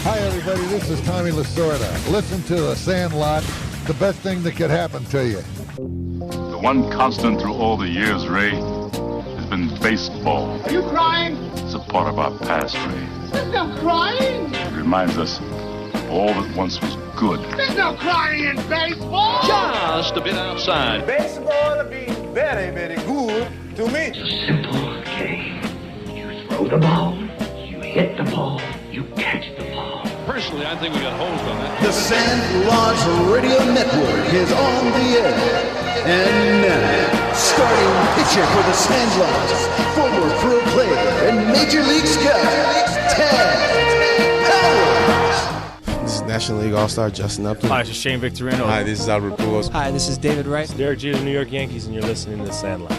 Hi, everybody. This is Tommy Lasorda. Listen to the Sandlot, the best thing that could happen to you. The one constant through all the years, Ray, has been baseball. Are you crying? It's a part of our past, Ray. There's no crying. It reminds us of all that once was good. There's no crying in baseball. Just a bit outside. Baseball will be very, very good to me. It's a simple game. You throw the ball, you hit the ball, you catch the ball. Personally, I think we got hosed on that. The Sandlot Radio Network is on the air. And now, starting pitcher for the Sandlot, former pro player and Major League scout, Ted Howard. This is National League All-Star Justin Upton. Hi, this is Shane Victorino. Hi, this is Albert Pujols. Hi, this is David Wright. It's Derek Jeter of the New York Yankees, and you're listening to The Sandlot.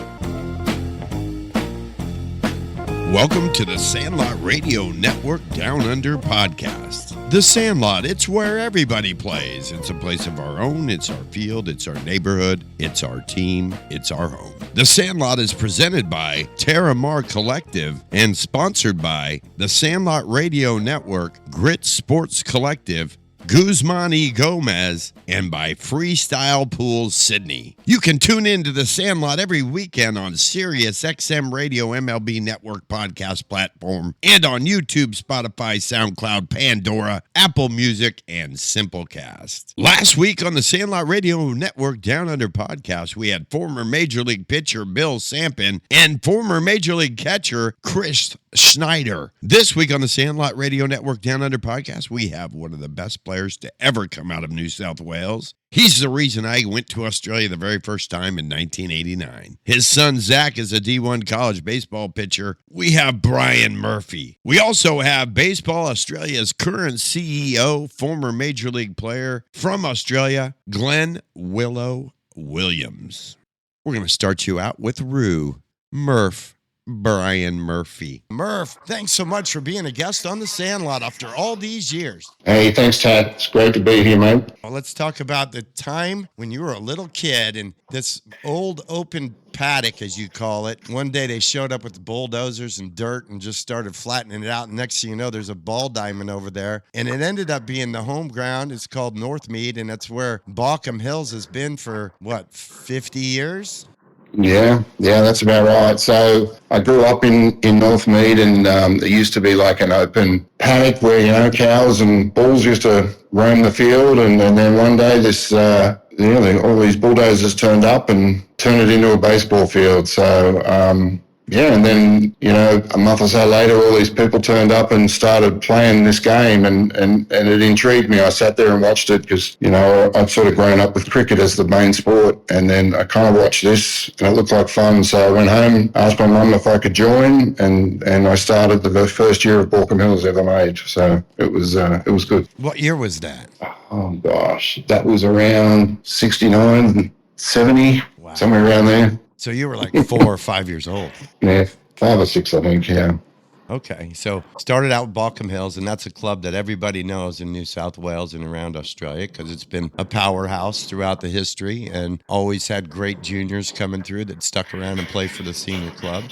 Welcome to the Sandlot Radio Network Down Under podcast. The Sandlot, it's where everybody plays. It's a place of our own. It's our field. It's our neighborhood. It's our team. It's our home. The Sandlot is presented by Terramar Collective and sponsored by the Sandlot Radio Network, Grit Sports Collective, Guzman E. Gomez, and by Freestyle Pools Sydney. You can tune in to The Sandlot every weekend on Sirius XM Radio MLB Network podcast platform and on YouTube, Spotify, SoundCloud, Pandora, Apple Music, and Simplecast. Last week on the Sandlot Radio Network Down Under podcast, we had former Major League pitcher Bill Sampin and former Major League catcher Chris Schneider. This week on the Sandlot Radio Network Down Under podcast, we have one of the best players to ever come out of New South Wales. He's the reason I went to Australia the very first time in 1989. His son Zack is a D1 college baseball pitcher. We have Brian Murphy. We also have Baseball Australia's current CEO, former Major League player from Australia, Glen Willow Williams. We're going to start you out with Brian Murphy. Murph, thanks so much for being a guest on the Sandlot after all these years. Hey, thanks, Tad. It's great to be here, mate. Well, let's talk about the time when you were a little kid and this old open paddock, as you call it. One day they showed up with bulldozers and dirt and just started flattening it out. And next thing you know, there's a ball diamond over there. And it ended up being the home ground. It's called Northmead, and that's where Balcombe Hills has been for, 50 years? Yeah, that's about right. So I grew up in Northmead, and there used to be like an open paddock where, cows and bulls used to roam the field. And then one day this, all these bulldozers turned up and turned it into a baseball field. So, and then, a month or so later, all these people turned up and started playing this game, and it intrigued me. I sat there and watched it because, I'd sort of grown up with cricket as the main sport, and then I kind of watched this, and it looked like fun. So I went home, asked my mum if I could join, and I started the first year of Balcombe Hills ever made. So it was good. What year was that? Oh, gosh. That was around 69, 70, wow. Somewhere around there. So you were like 4 or 5 years old. Yeah, 5 or 6, I think, yeah. Okay, so started out with Balcombe Hills, and that's a club that everybody knows in New South Wales and around Australia because it's been a powerhouse throughout the history and always had great juniors coming through that stuck around and played for the senior club.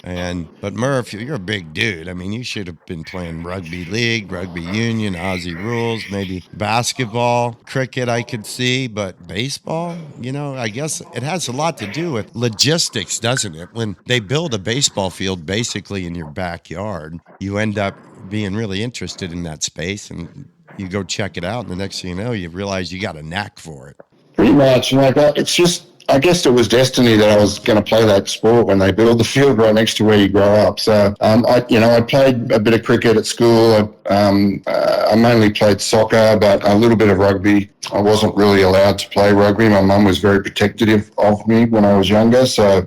But Murph, you're a big dude. I mean, you should have been playing rugby league, rugby union, Aussie rules, maybe basketball, cricket I could see, but baseball, I guess it has a lot to do with logistics, doesn't it? When they build a baseball field basically in your backyard, you end up being really interested in that space, and you go check it out, and the next thing you know, you realize you got a knack for it. Pretty much. It's just, I guess it was destiny that I was going to play that sport when they build the field right next to where you grow up. So, I played a bit of cricket at school. I mainly played soccer, but a little bit of rugby. I wasn't really allowed to play rugby. My mum was very protective of me when I was younger. So,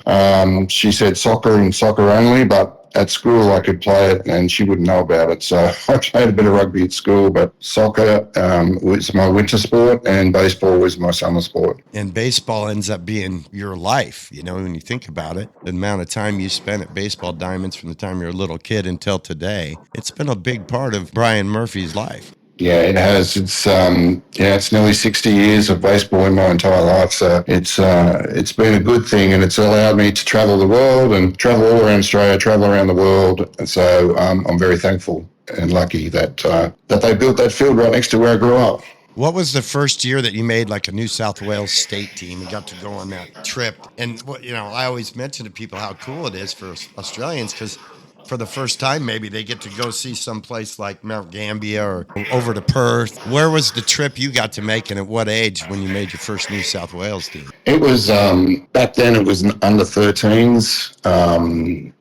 she said soccer and soccer only, but at school I could play it and she wouldn't know about it. So I played a bit of rugby at school, but soccer was my winter sport and baseball was my summer sport. And baseball ends up being your life, when you think about it. The amount of time you spent at baseball diamonds from the time you're a little kid until today, it's been a big part of Brian Murphy's life. Yeah, it has. It's nearly 60 years of baseball in my entire life. So it's been a good thing, and it's allowed me to travel the world and travel all around Australia, travel around the world. And so I'm very thankful lucky that they built that field right next to where I grew up. What was the first year that you made like a New South Wales state team and got to go on that trip? And I always mention to people how cool it is for Australians because for the first time, maybe they get to go see some place like Mount Gambier or over to Perth. Where was the trip you got to make, and at what age when you made your first New South Wales team? It was, back then it was under 13s,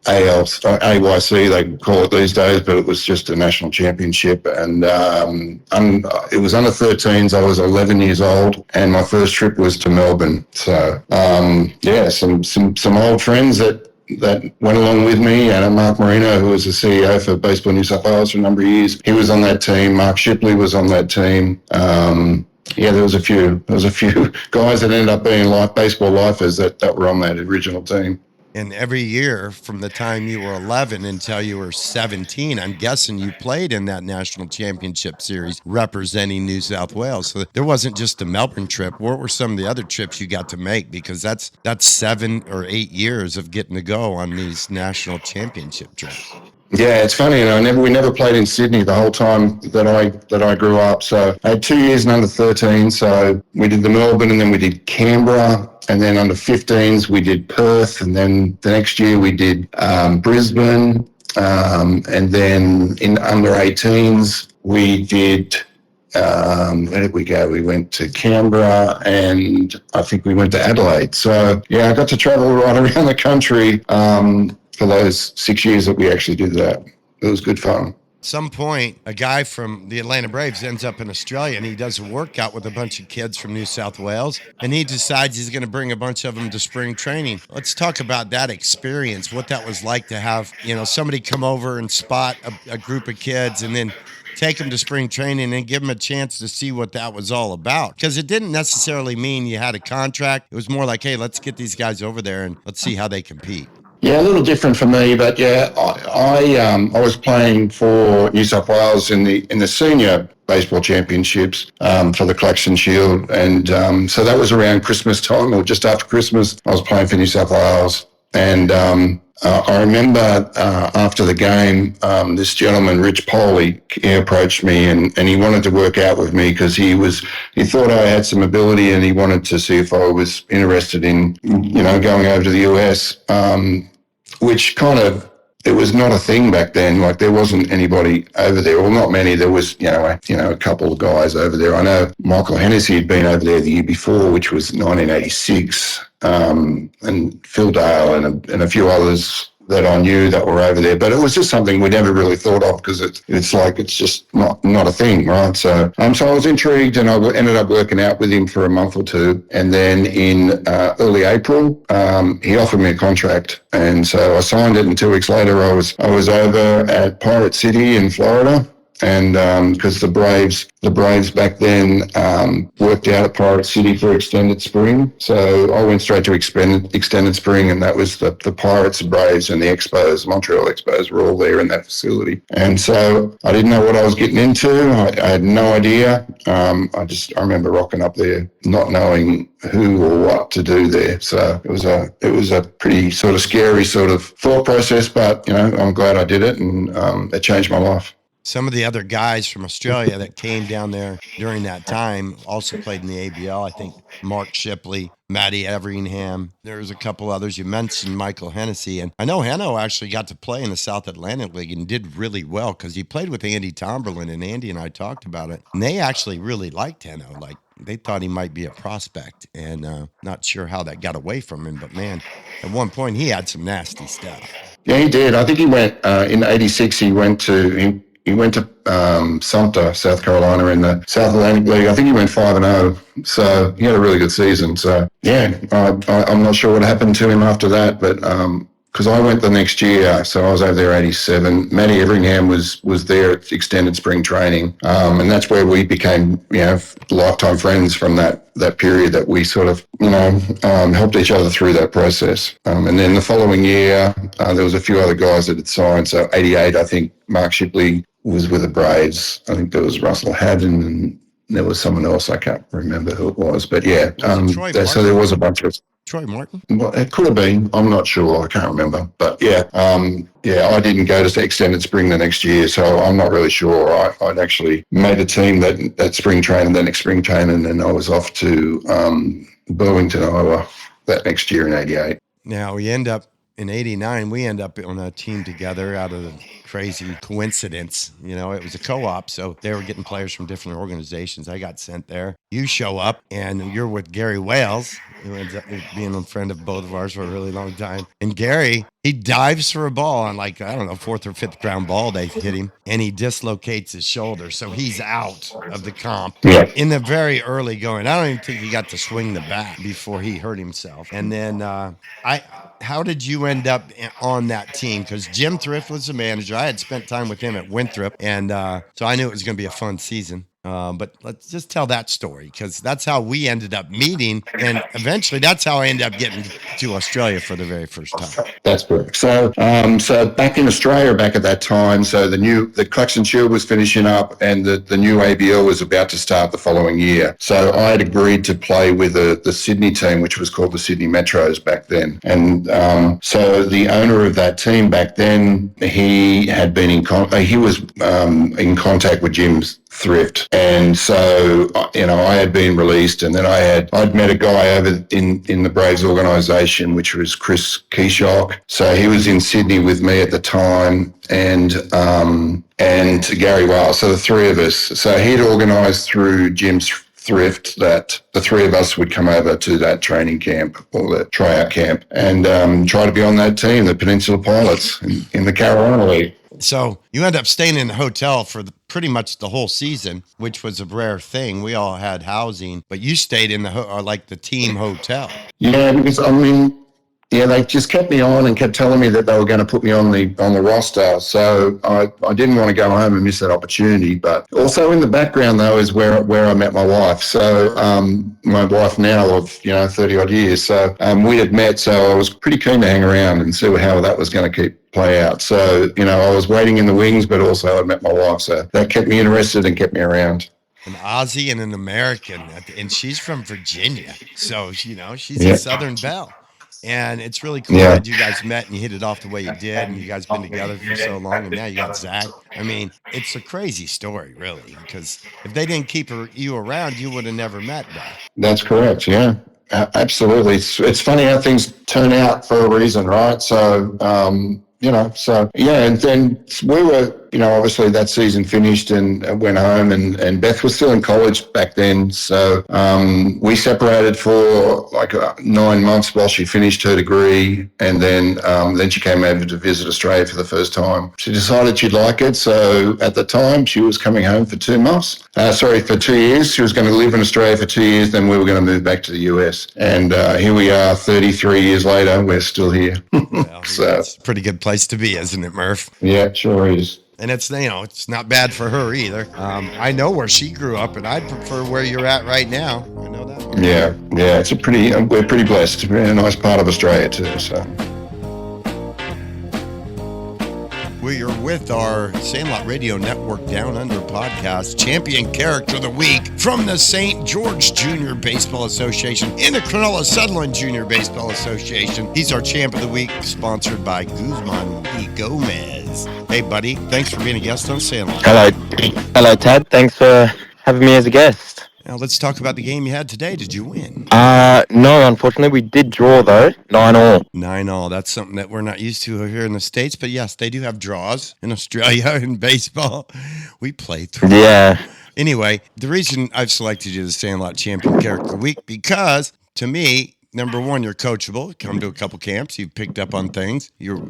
AYC, they call it these days, but it was just a national championship. And it was under 13s. I was 11 years old, and my first trip was to Melbourne. So, some old friends that went along with me, and Mark Marino, who was the CEO for Basebal New South Wales for a number of years, he was on that team. Mark Shipley was on that team. There was a few guys that ended up being baseball lifers that were on that original team. And every year from the time you were 11 until you were 17, I'm guessing you played in that national championship series representing New South Wales. So there wasn't just the Melbourne trip. What were some of the other trips you got to make? Because that's 7 or 8 years of getting to go on these national championship trips. Yeah, it's funny, we never played in Sydney the whole time that I grew up. So I had 2 years in under 13. So we did the Melbourne, and then we did Canberra, and then under 15s we did Perth, and then the next year we did Brisbane, and then in under 18s we did. Where did we go? We went to Canberra, and I think we went to Adelaide. So yeah, I got to travel right around the country. For those 6 years that we actually did that. It was good fun. At some point, a guy from the Atlanta Braves ends up in Australia, and he does a workout with a bunch of kids from New South Wales, and he decides he's going to bring a bunch of them to spring training. Let's talk about that experience, what that was like to have, somebody come over and spot a group of kids and then take them to spring training and give them a chance to see what that was all about. Because it didn't necessarily mean you had a contract. It was more like, hey, let's get these guys over there and let's see how they compete. Yeah, a little different for me, but yeah, I was playing for New South Wales in the senior baseball championships for the Claxton Shield, and so that was around Christmas time or just after Christmas. I was playing for New South Wales, and I remember after the game, this gentleman, Rich Poley, approached me and he wanted to work out with me because he thought I had some ability and he wanted to see if I was interested in, going over to the US, which it was not a thing back then. Like there wasn't anybody over there, well, not many. There was, a couple of guys over there. I know Michael Hennessy had been over there the year before, which was 1986. And Phil Dale and a few others that I knew that were over there, but it was just something we never really thought of because it's just not a thing, right? So I was intrigued, and I ended up working out with him for a month or two, and then in early April, he offered me a contract, and so I signed it. And 2 weeks later, I was over at Pirate City in Florida. And because the Braves back then worked out at Pirate City for extended spring, so I went straight to extended spring, and that was the Pirates, the Braves, and the Expos, Montreal Expos were all there in that facility. And so I didn't know what I was getting into. I had no idea. I remember rocking up there, not knowing who or what to do there. So it was a pretty sort of scary sort of thought process, but I'm glad I did it, and it changed my life. Some of the other guys from Australia that came down there during that time also played in the ABL. I think Mark Shipley, Matty Everingham. There was a couple others. You mentioned Michael Hennessy. And I know Henno actually got to play in the South Atlantic League and did really well because he played with Andy Tomberlin, and Andy and I talked about it. And they actually really liked Henno. Like, they thought he might be a prospect, and not sure how that got away from him. But, man, at one point he had some nasty stuff. Yeah, he did. I think he went, in 86, he went to Sumter, South Carolina in the South Atlantic League. I think he went 5-0. So he had a really good season. So, yeah, I'm not sure what happened to him after that, but because I went the next year, so I was over there 87. Matty Everingham was there at extended spring training, and that's where we became, lifetime friends from that period that we sort of, helped each other through that process. And then the following year, there was a few other guys that had signed. So 88, I think Mark Shipley was with the Braves. I think there was Russell Haddon, and there was someone else. I can't remember who it was, but yeah. So there was a bunch of. Troy Martin? Well, it could have been. I'm not sure. I can't remember. But yeah, I didn't go to extended spring the next year, so I'm not really sure. I'd actually made a team that spring training, the next spring training, and I was off to Burlington, Iowa that next year in '88. Now, in '89, we end up on a team together out of the crazy coincidence. You know, it was a co-op, so they were getting players from different organizations. I got sent there. You show up, and you're with Gary Wales, who ends up being a friend of both of ours for a really long time. And Gary, he dives for a ball on fourth or fifth ground ball they hit him, and he dislocates his shoulder, so he's out of the comp. Yeah. In the very early going, I don't even think he got to swing the bat before he hurt himself. And then how did you end up on that team? Because Jim Thrift was the manager. I had spent time with him at Winthrop, and so I knew it was going to be a fun season. But let's just tell that story, because that's how we ended up meeting, and eventually that's how I ended up getting to Australia for the very first time. That's correct. So back in Australia, back at that time, so the Claxton Shield was finishing up, and the new ABL was about to start the following year. So I had agreed to play with the Sydney team, which was called the Sydney Metros back then. And so the owner of that team back then, he had been in contact with Jim Thrift. And so, I had been released, and then I'd met a guy over in the Braves organization, which was Chris Keyshock. So he was in Sydney with me at the time, and Gary Wales. So the three of us. So he'd organized through Jim's Thrift that the three of us would come over to that training camp or the tryout camp and try to be on that team, the Peninsula Pilots in the Carolina League. So you end up staying in the hotel for pretty much the whole season, which was a rare thing. We all had housing, but you stayed in the team hotel. Yeah, because they just kept me on and kept telling me that they were going to put me on the roster. So I didn't want to go home and miss that opportunity. But also in the background, though, is where I met my wife. So my wife now of 30 odd years. So we had met. So I was pretty keen to hang around and see how that was going to play out. So I was waiting in the wings, but also I met my wife. So that kept me interested and kept me around. An Aussie and an American, and she's from Virginia. So she's a Southern belle. And it's really cool that you guys met and you hit it off the way you did, and you guys been together for so long, and now you got Zach. I mean, it's a crazy story, really, because if they didn't keep you around, you would have never met them. That's correct, yeah. Absolutely. It's funny how things turn out for a reason, right? So, and then we were, obviously that season finished and went home, and Beth was still in college back then. So we separated for 9 months while she finished her degree, and then she came over to visit Australia for the first time. She decided she'd like it. So at the time she was coming home for 2 months. For 2 years. She was going to live in Australia for 2 years. Then we were going to move back to the US. And here we are 33 years later. We're still here. Well, So it's a pretty good place to be, isn't it, Murph? Yeah, it sure is. And it's, it's not bad for her either. I know where she grew up, and I'd prefer where you're at right now. I know that one. Yeah, it's we're pretty blessed. We're in a nice part of Australia too, so. We are with our Sandlot Radio Network Down Under podcast champion character of the week from the St. George Junior Baseball Association and the Cronulla Sutherland Junior Baseball Association. He's our champ of the week, sponsored by Guzman y Gomez. Hey, buddy, thanks for being a guest on Sandlot. Hello, Ted. Thanks for having me as a guest. Now let's talk about the game you had today. Did you win? No, unfortunately we did draw though. 9-all. 9-all. That's something that we're not used to here in the States, but yes, they do have draws in Australia in baseball. We play through. Yeah. Anyway, the reason I've selected you as the Sandlot Champion Character of the Week, because to me, number one, you're coachable. Come to a couple camps. You've picked up on things. You're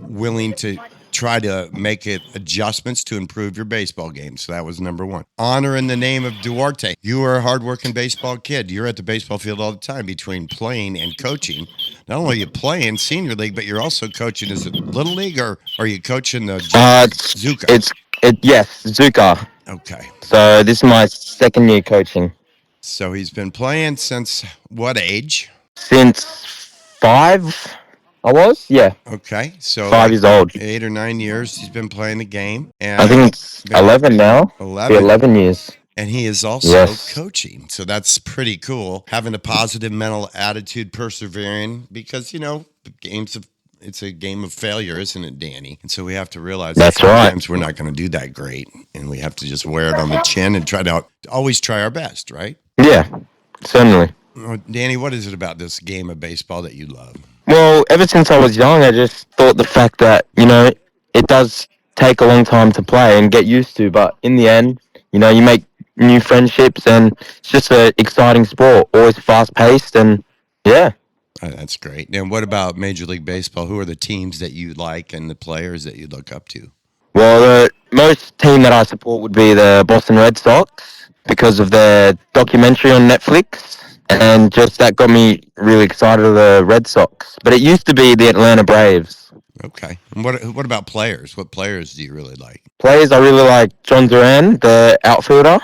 willing to try to make it adjustments to improve your baseball game. So that was number one. Honor in the name of Duarte. You are a hardworking baseball kid. You're at the baseball field all the time between playing and coaching. Not only are you playing senior league, but you're also coaching. Is it Little League, or are you coaching the Zuka? Yes, Zuka. Okay. So this is my second year coaching. So he's been playing since what age? Since 5. I was, yeah. Okay, so 5 years old. 8 or 9 years he's been playing the game. And I think it's 11 now. 11. 11 years. And he is also coaching. So that's pretty cool. Having a positive mental attitude, persevering, because, it's a game of failure, isn't it, Danny? And so we have to realize that sometimes we're not going to do that great. And we have to just wear it on the chin and always try our best, right? Yeah, certainly. Danny, what is it about this game of baseball that you love? Well, ever since I was young, I just thought the fact that, it does take a long time to play and get used to. But in the end, you make new friendships, and it's just an exciting sport, always fast-paced, and yeah. That's great. And what about Major League Baseball? Who are the teams that you like and the players that you look up to? Well, the most team that I support would be the Boston Red Sox because of their documentary on Netflix, and just that got me really excited of the Red Sox. But it used to be the Atlanta Braves. Okay. And what about players? What players do you really like? Players, I really like John Duran, the outfielder,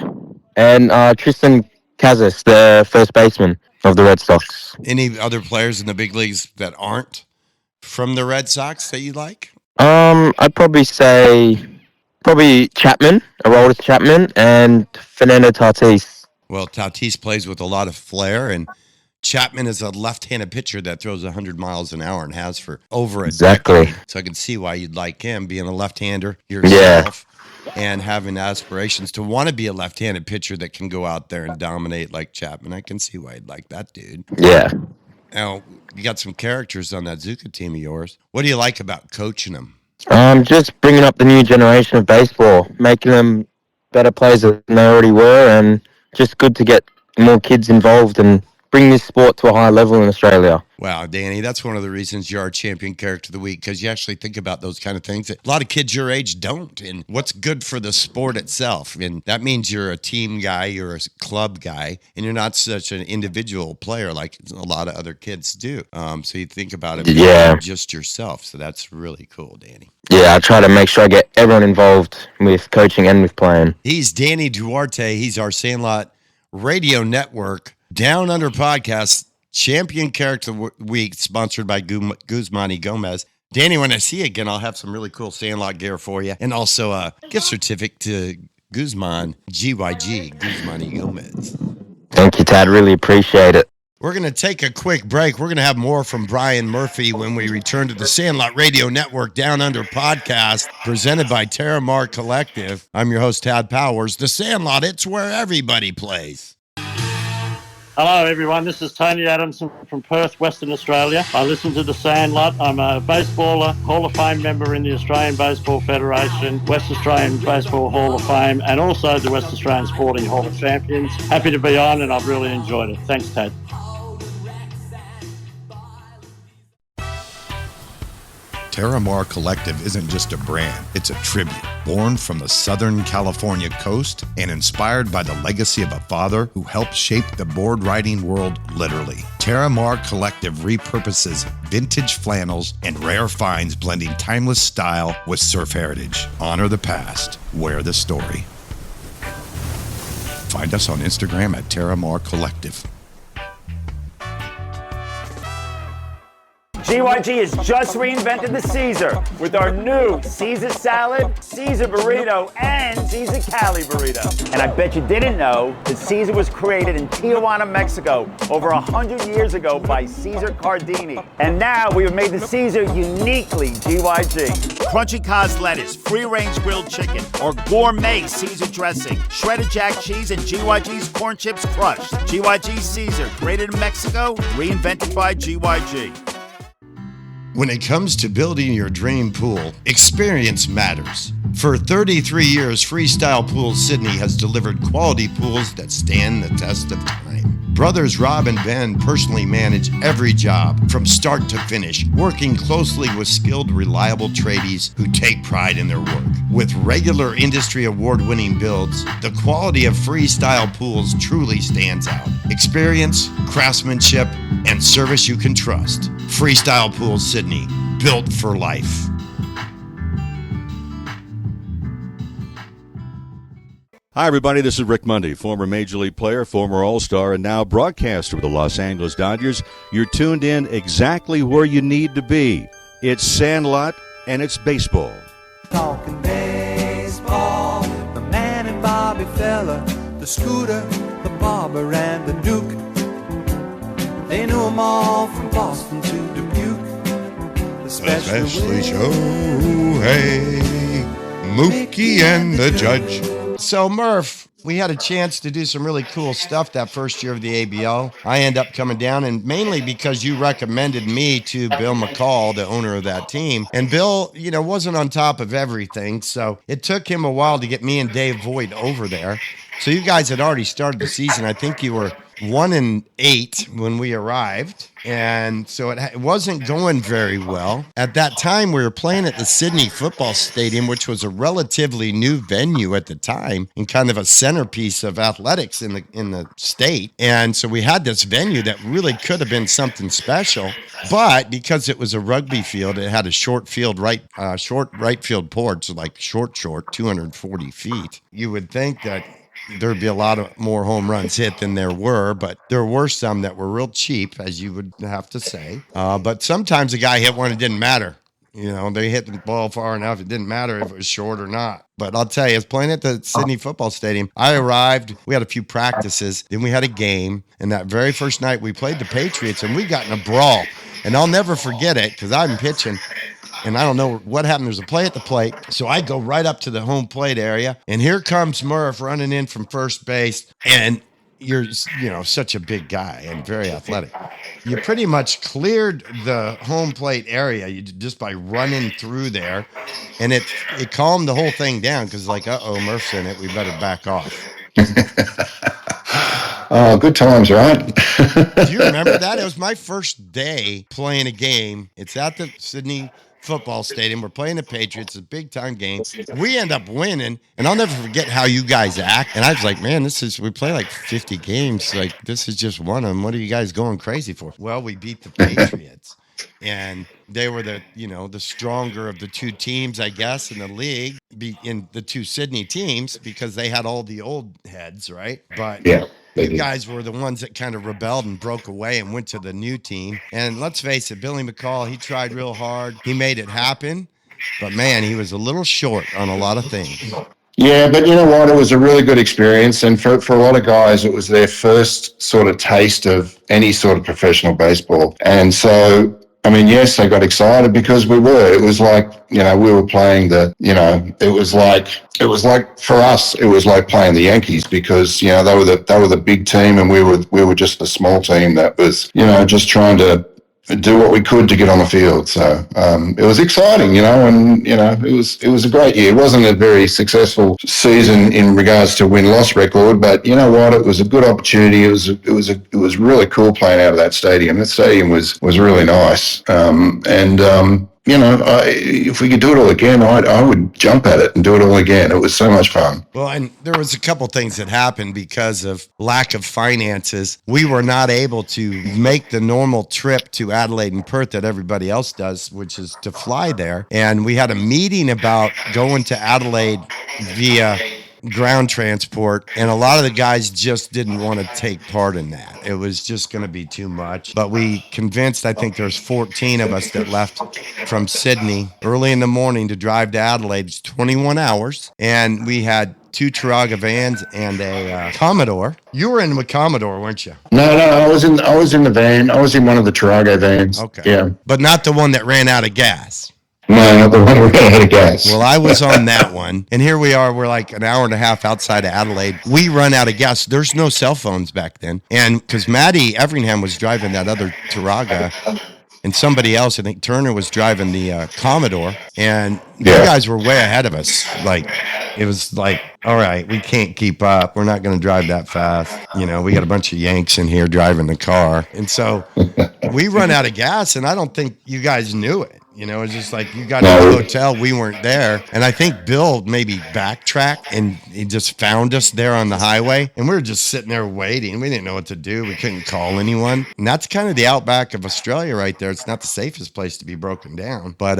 and Tristan Casas, the first baseman of the Red Sox. Any other players in the big leagues that aren't from the Red Sox that you like? I'd probably say Chapman, Aroldis Chapman, and Fernando Tatis. Well, Tatis plays with a lot of flair, and Chapman is a left-handed pitcher that throws 100 miles an hour and has for over a decade. So I can see why you'd like him, being a left-hander yourself. And having aspirations to want to be a left-handed pitcher that can go out there and dominate like Chapman. I can see why you'd like that dude. Yeah. Now, you got some characters on that Zuka team of yours. What do you like about coaching them? Just bringing up the new generation of baseball, making them better players than they already were, and just good to get more kids involved and bring this sport to a high level in Australia. Wow, Danny, that's one of the reasons you're our champion character of the week, because you actually think about those kind of things that a lot of kids your age don't, and what's good for the sport itself. And that means you're a team guy, you're a club guy, and you're not such an individual player like a lot of other kids do. So you think about it beyond just yourself. So that's really cool, Danny. Yeah, I try to make sure I get everyone involved with coaching and with playing. He's Danny Duarte. He's our Sandlot Radio Network Down Under podcast champion character of the week, sponsored by Guzman Gomez. Danny, when I see you again, I'll have some really cool Sandlot gear for you, and also a gift certificate to Guzman Gomez. Thank you, Tad. Really appreciate it. We're going to take a quick break. We're going to have more from Brian Murphy when we return to the Sandlot Radio Network Down Under podcast, presented by Terramar Collective. I'm your host, Tad Powers. The Sandlot, it's where everybody plays. Hello, everyone. This is Tony Adamson from Perth, Western Australia. I listen to The Sandlot. I'm a baseballer, Hall of Fame member in the Australian Baseball Federation, West Australian Baseball Hall of Fame, and also the West Australian Sporting Hall of Champions. Happy to be on, and I've really enjoyed it. Thanks, Ted. Terramar Collective isn't just a brand, it's a tribute. Born from the Southern California coast and inspired by the legacy of a father who helped shape the board riding world literally. Terramar Collective repurposes vintage flannels and rare finds, blending timeless style with surf heritage. Honor the past, wear the story. Find us on Instagram at Terramar Collective. GYG has just reinvented the Caesar with our new Caesar salad, Caesar burrito, and Caesar Cali burrito. And I bet you didn't know that Caesar was created in Tijuana, Mexico over 100 years ago by Caesar Cardini. And now we have made the Caesar uniquely GYG. Crunchy Cos lettuce, free-range grilled chicken, or gourmet Caesar dressing, shredded jack cheese, and GYG's corn chips crushed. GYG Caesar, created in Mexico, reinvented by GYG. When it comes to building your dream pool, experience matters. For 33 years, Freestyle Pools Sydney has delivered quality pools that stand the test of time. Brothers Rob and Ben personally manage every job from start to finish, working closely with skilled, reliable tradies who take pride in their work. With regular industry award-winning builds, the quality of Freestyle Pools truly stands out. Experience, craftsmanship, and service you can trust. Freestyle Pools Sydney, built for life. Hi, everybody. This is Rick Mundy, former Major League player, former All-Star, and now broadcaster with the Los Angeles Dodgers. You're tuned in exactly where you need to be. It's Sandlot, and it's baseball. Talking baseball, the man and Bobby Fella, the Scooter, the Barber, and the Duke. They knew them all from Boston to Dubuque. Especially Shohei, Mookie, and the Judge. So, Murph, we had a chance to do some really cool stuff that first year of the ABL. I end up coming down, and mainly because you recommended me to Bill McCall, the owner of that team. And Bill, wasn't on top of everything, so it took him a while to get me and Dave Voigt over there. So you guys had already started the season. I think you were 1-8 when we arrived, and so it wasn't going very well. At that time, we were playing at the Sydney Football Stadium, which was a relatively new venue at the time and kind of a centerpiece of athletics in the state. And so we had this venue that really could have been something special, but because it was a rugby field, it had a short right field porch, like short, 240 feet. You would think that there'd be a lot of more home runs hit than there were, but there were some that were real cheap, as you would have to say. But sometimes a guy hit one, it didn't matter. They hit the ball far enough, it didn't matter if it was short or not. But I'll tell you, I was playing at the Sydney Football Stadium. I arrived, we had a few practices, then we had a game, and that very first night we played the Patriots, and we got in a brawl. And I'll never forget it, because I'm pitching. And I don't know what happened. There's a play at the plate. So I go right up to the home plate area. And here comes Murph running in from first base. And you're, such a big guy and very athletic. You pretty much cleared the home plate area just by running through there. And it calmed the whole thing down because Murph's in it. We better back off. Oh, good times, right? Do you remember that? It was my first day playing a game. It's at the Sydney Football Stadium. We're playing the Patriots. It's a big-time game. We end up winning, and I'll never forget how you guys act. And I was like, man, we play like 50 games. Like, this is just one of them. What are you guys going crazy for? Well, we beat the Patriots. And they were the stronger of the two teams, I guess, in the league, in the two Sydney teams, because they had all the old heads, right? But yeah, you guys were the ones that kind of rebelled and broke away and went to the new team. And let's face it, Billy McCall, he tried real hard. He made it happen. But, man, he was a little short on a lot of things. Yeah, but you know what? It was a really good experience. And for a lot of guys, it was their first sort of taste of any sort of professional baseball. And so, I mean, yes, they got excited because we were. It was like, we were playing it was like for us, it was like playing the Yankees because, they were the big team and we were just the small team that was, just trying to do what we could to get on the field. So it was exciting, and it was a great year. It wasn't a very successful season in regards to win-loss record, but you know what? It was a good opportunity. It was really cool playing out of that stadium. That stadium was really nice. If we could do it all again, I would jump at it and do it all again. It was so much fun. Well, and there was a couple things that happened because of lack of finances. We were not able to make the normal trip to Adelaide and Perth that everybody else does, which is to fly there. And we had a meeting about going to Adelaide via ground transport, and a lot of the guys just didn't want to take part in that. It was just going to be too much. But we convinced, I think there's 14 of us that left from Sydney early in the morning to drive to Adelaide. It's 21 hours, and we had 2 Taraga vans and a Commodore. You were in the Commodore, weren't you? No, I was in the van. I was in one of the Taraga vans. Okay. Yeah. But not the one that ran out of gas. No, not the one we ran out of gas. Well, I was on that one. And here we are. We're like an hour and a half outside of Adelaide. We run out of gas. There's no cell phones back then. And because Matty Everingham was driving that other Taraga, and somebody else, I think Turner, was driving the Commodore. And you guys were way ahead of us. Like, it was like, all right, we can't keep up. We're not going to drive that fast. We got a bunch of Yanks in here driving the car. And so we run out of gas, and I don't think you guys knew it. It's just like you got to the hotel, we weren't there. And I think Bill maybe backtracked and he just found us there on the highway. And we were just sitting there waiting. We didn't know what to do. We couldn't call anyone. And that's kind of the outback of Australia right there. It's not the safest place to be broken down. But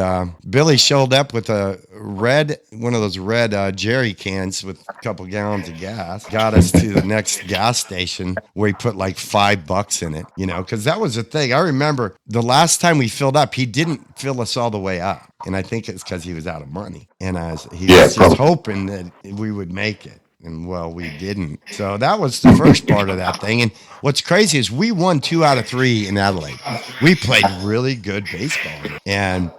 Billy showed up with one of those red jerry cans with a couple gallons of gas. Got us to the next gas station where he put like $5 in it, because that was the thing. I remember the last time we filled up, he didn't fill us all the way up. And I think it's because he was out of money. And he was just hoping that we would make it. And, well, we didn't. So that was the first part of that thing. And what's crazy is we won 2 out of 3 in Adelaide. We played really good baseball. And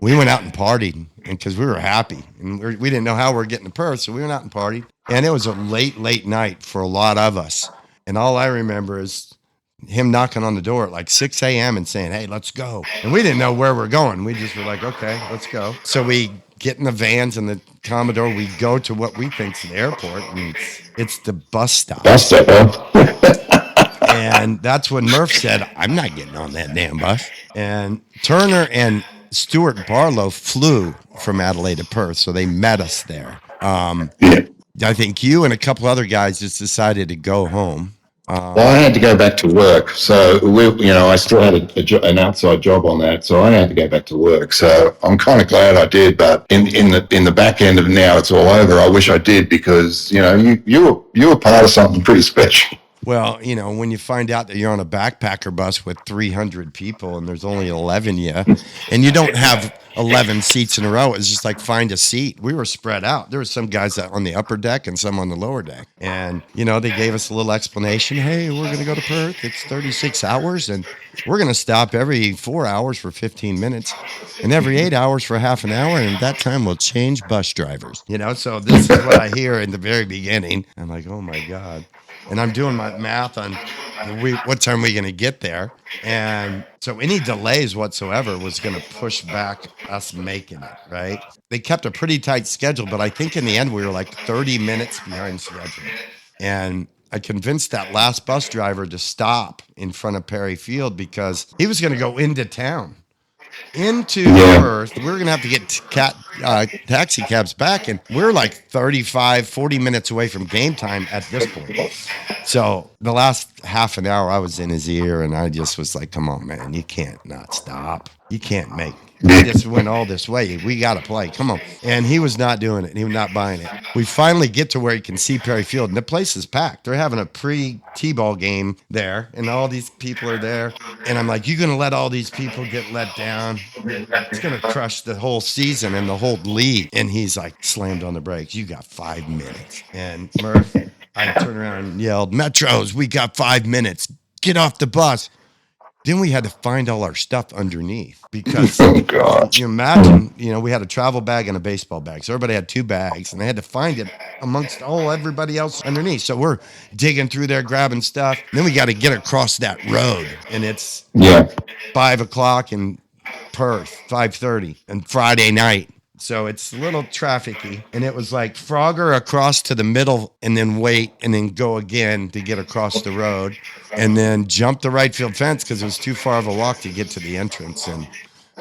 we went out and partied because we were happy. And we didn't know how we were getting to Perth, so we went out and partied. And it was a late night for a lot of us. And all I remember is him knocking on the door at like 6 a.m. and saying, hey, let's go. And we didn't know where we're going. We just were like, okay, let's go. So we get in the vans and the Commodore. We go to what we think is the airport, and it's the bus stop. And that's when Murph said, I'm not getting on that damn bus. And Turner and Stuart Barlow flew from Adelaide to Perth, so they met us there. I think you and a couple other guys just decided to go home. Well, I had to go back to work, so I still had an outside job on that, so I had to go back to work. So I'm kind of glad I did, but in the back end of now it's all over. I wish I did because you were part of something pretty special. Well, when you find out that you're on a backpacker bus with 300 people and there's only 11 and you don't have 11 seats in a row, it's just like find a seat. We were spread out. There were some guys that on the upper deck and some on the lower deck. And, they gave us a little explanation. Hey, we're going to go to Perth. It's 36 hours and we're going to stop every 4 hours for 15 minutes and every 8 hours for half an hour. And at that time we'll change bus drivers, so this is what I hear in the very beginning. I'm like, oh my God. And I'm doing my math on what time are we going to get there. And so any delays whatsoever was going to push back us making it, right? They kept a pretty tight schedule, but I think in the end we were like 30 minutes behind schedule. And I convinced that last bus driver to stop in front of Perry Field because he was going to go into town. Into Perth, we were going to have to get taxi cabs back, and we're like 40 minutes away from game time at this point. So the last half an hour I was in his ear, and I just was like, come on, man, you can't not stop. You can't make we just went all this way. We got to play. Come on. And he was not doing it. He was not buying it. We finally get to where you can see Perry Field, and the place is packed. They're having a pre-T-ball game there, and all these people are there. And I'm like, you're going to let all these people get let down? It's going to crush the whole season and the whole league. And he's like, slammed on the brakes. You got 5 minutes. And Murph, I turned around and yelled, Metros, we got 5 minutes. Get off the bus. Then we had to find all our stuff underneath because you imagine, we had a travel bag and a baseball bag. So everybody had 2 bags and they had to find it amongst everybody else underneath. So we're digging through there, grabbing stuff. And then we got to get across that road, and it's 5 o'clock in Perth, 5:30, and Friday night. So it's a little trafficy, and it was like Frogger across to the middle and then wait and then go again to get across the road and then jump the right field fence because it was too far of a walk to get to the entrance. And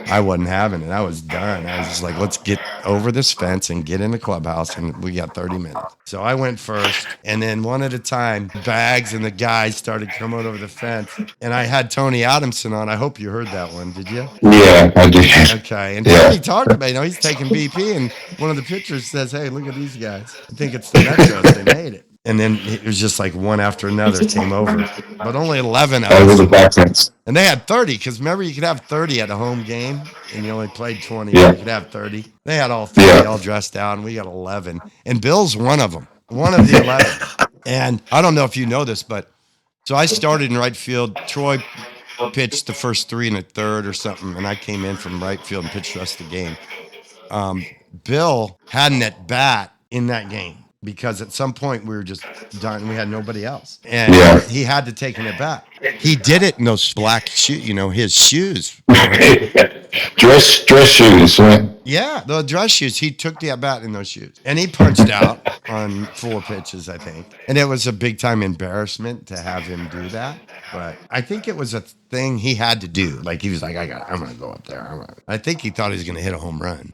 I wasn't having it. I was done. I was just like, let's get over this fence and get in the clubhouse, and we got 30 minutes. So I went first, and then one at a time, Bags and the guys started coming over the fence, and I had Tony Adamson on. I hope you heard that one. Did you? Yeah, I did. Okay. And Tony talked about, he's taking BP, and one of the pitchers says, hey, look at these guys. I think it's the Metros. They made it. And then it was just like one after another came over. But only 11 of us. And they had 30, because remember, you could have 30 at a home game, and you only played 20. Yeah. You could have 30. They had all 30 all dressed out, and we got 11. And Bill's one of them, one of the 11. And I don't know if you know this, but so I started in right field. Troy pitched the first 3 and a third or something, and I came in from right field and pitched the rest of the game. Bill had an at-bat in that game, because at some point we were just done. We had nobody else. And he had to take an at-bat. He did it in those black shoes, his shoes. Dress shoes, right? Yeah, the dress shoes. He took the at-bat in those shoes. And he punched out on 4 pitches, I think. And it was a big-time embarrassment to have him do that. But I think it was a thing he had to do. Like, he was like, I'm going to go up there. I think he thought he was going to hit a home run.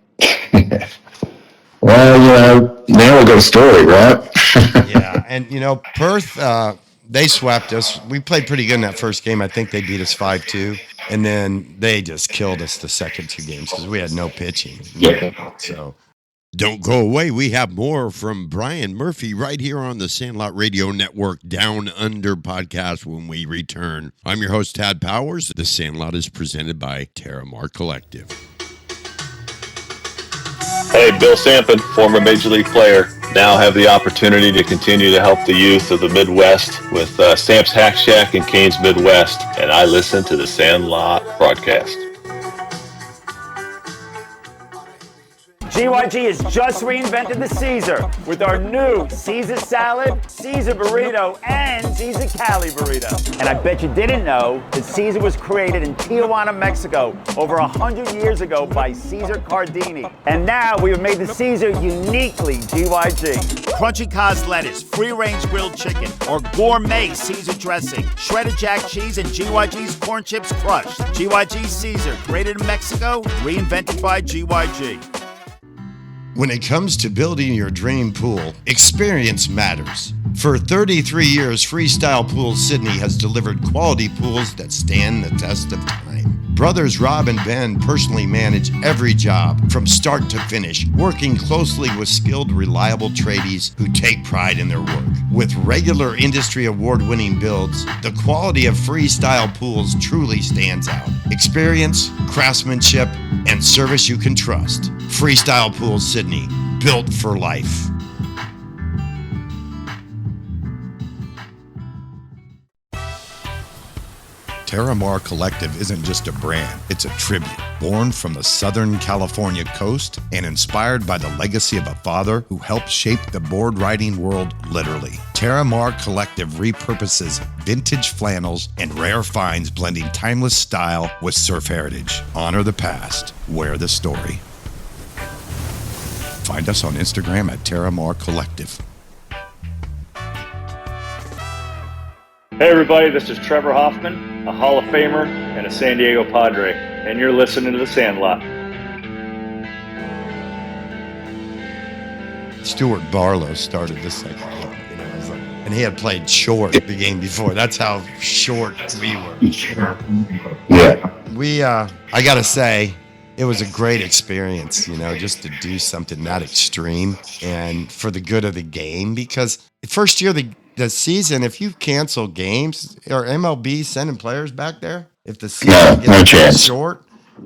Well, now we got a story, right? Yeah, and Perth, they swept us. We played pretty good in that first game. I think they beat us 5-2, and then they just killed us the second 2 games because we had no pitching. So don't go away. We have more from Brian Murphy right here on the Sandlot Radio Network Down Under podcast when we return. I'm your host, Tad Powers. The Sandlot is presented by Terramar Collective. Hey, Bill Sampson, former Major League player, now have the opportunity to continue to help the youth of the Midwest with Sam's Hack Shack and Canes Midwest, and I listen to the Sandlot broadcast. GYG has just reinvented the Caesar with our new Caesar salad, Caesar burrito, and Caesar Cali burrito. And I bet you didn't know that Caesar was created in Tijuana, Mexico over 100 years ago by Caesar Cardini. And now we have made the Caesar uniquely GYG. Crunchy Cos lettuce, free-range grilled chicken, or gourmet Caesar dressing, shredded jack cheese, and GYG's corn chips crushed. GYG Caesar, created in Mexico, reinvented by GYG. When it comes to building your dream pool, experience matters. For 33 years, Freestyle Pools Sydney has delivered quality pools that stand the test of time. Brothers Rob and Ben personally manage every job from start to finish, working closely with skilled, reliable tradies who take pride in their work. With regular industry award-winning builds, the quality of Freestyle Pools truly stands out. Experience, craftsmanship, and service you can trust. Freestyle Pools Sydney, built for life. Terramar Collective isn't just a brand, it's a tribute. Born from the Southern California coast and inspired by the legacy of a father who helped shape the board riding world literally. Terramar Collective repurposes vintage flannels and rare finds, blending timeless style with surf heritage. Honor the past, wear the story. Find us on Instagram at Terramar Collective. Hey everybody, this is Trevor Hoffman, a Hall of Famer and a San Diego Padre, and you're listening to The Sandlot. Stuart Barlow started the second game, and he had played short the game before. That's how short we were. Yeah. I gotta say, it was a great experience, just to do something that extreme and for the good of the game, because first year the season, if you cancel games, or MLB sending players back there, if the season gets cut short,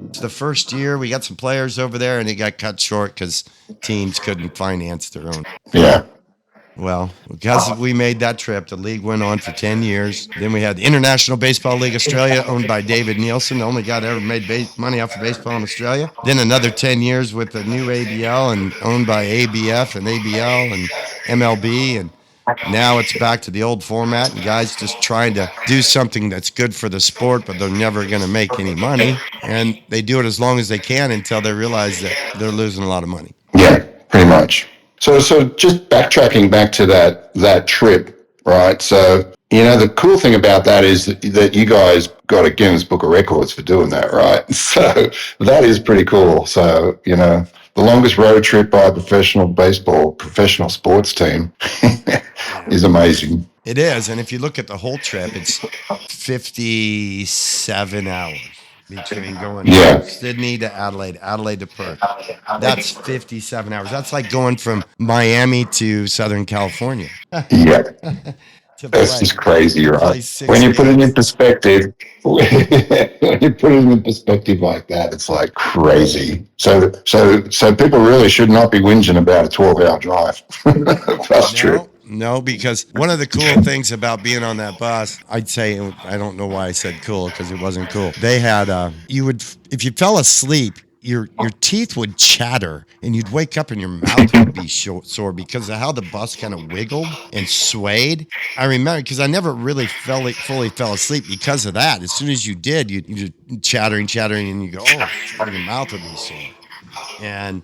it's the first year we got some players over there and it got cut short because teams couldn't finance their own. Yeah. Well, because we made that trip, the league went on for 10 years. Then we had the International Baseball League Australia, owned by David Nielsen, the only guy that ever made money off of baseball in Australia. Then another 10 years with the new ABL, and owned by ABF and ABL and MLB, and now it's back to the old format, and guys just trying to do something that's good for the sport, but they're never going to make any money. And they do it as long as they can until they realize that they're losing a lot of money. Yeah, pretty much. So just backtracking back to that trip, right? So, the cool thing about that is that you guys got a Guinness Book of Records for doing that, right? So that is pretty cool. So, the longest road trip by a professional sports team is amazing. It is. And if you look at the whole trip, it's 57 hours between going from Sydney to Adelaide to Perth. That's 57 hours. That's like going from Miami to Southern California. Yeah. That's just crazy, right? When you put it in perspective, like that, it's like crazy. So people really should not be whinging about a 12-hour drive. Bus trip. No, because one of the cool things about being on that bus, I'd say, I don't know why I said cool, because it wasn't cool. They had, if you fell asleep, your teeth would chatter, and you'd wake up and your mouth would be sore because of how the bus kind of wiggled and swayed. I remember, because I never really fully fell asleep because of that. As soon as you did, you'd chattering, and you go, oh, your mouth would be sore. And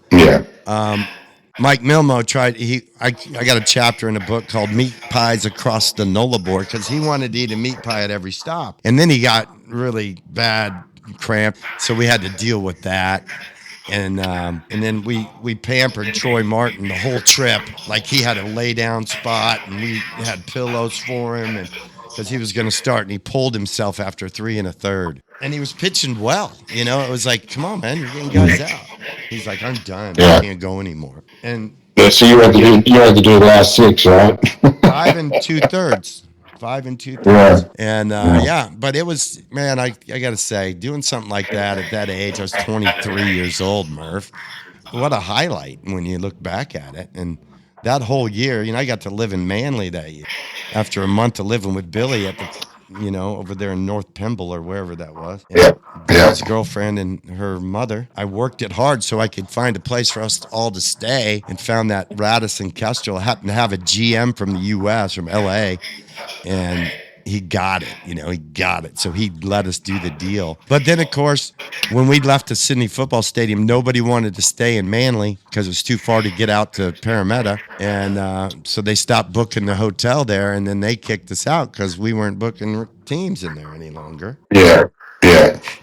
Mike Milmo tried. I got a chapter in a book called "Meat Pies Across the Nola Board" because he wanted to eat a meat pie at every stop, and then he got really bad cramp, so we had to deal with that. And then we pampered Troy Martin the whole trip, like he had a lay down spot, and we had pillows for him, and because he was going to start, and he pulled himself after 3 1/3. And he was pitching well, It was like, come on, man, you're getting guys out. He's like, I'm done. I can't go anymore. And so you had to do the last 6, right? 5 2/3. 5 2/3. And but it was, man, I got to say, doing something like that at that age, I was 23 years old, Murph. what a highlight when you look back at it. And that whole year, I got to live in Manly that year. After a month of living with Billy at the, over there in North Pymble or wherever that was. And Billy's girlfriend and her mother. I worked it hard so I could find a place for us all to stay, and found that Radisson Kestrel. I happened to have a GM from the U.S., from L.A., and he got it, he got it. So he let us do the deal. But then, of course, when we left the Sydney Football Stadium, nobody wanted to stay in Manly because it was too far to get out to Parramatta. And so they stopped booking the hotel there, and then they kicked us out because we weren't booking teams in there any longer. Yeah.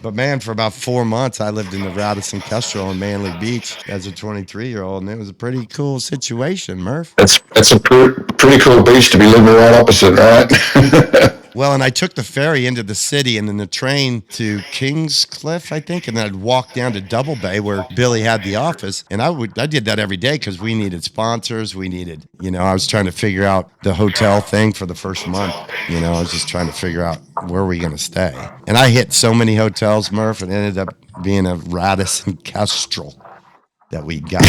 But, man, for about 4 months, I lived in the Radisson Kestrel on Manly Beach as a 23-year-old, and it was a pretty cool situation, Murph. It's a pretty cool beach to be living right opposite, right? Well, and I took the ferry into the city and then the train to Kingscliff, I think, and then I'd walk down to Double Bay where Billy had the office. And I did that every day because we needed sponsors. We needed, I was trying to figure out the hotel thing for the first month. I was just trying to figure out where we going to stay. And I hit so many hotels, Murph, it ended up being a Radisson Kestrel that we got,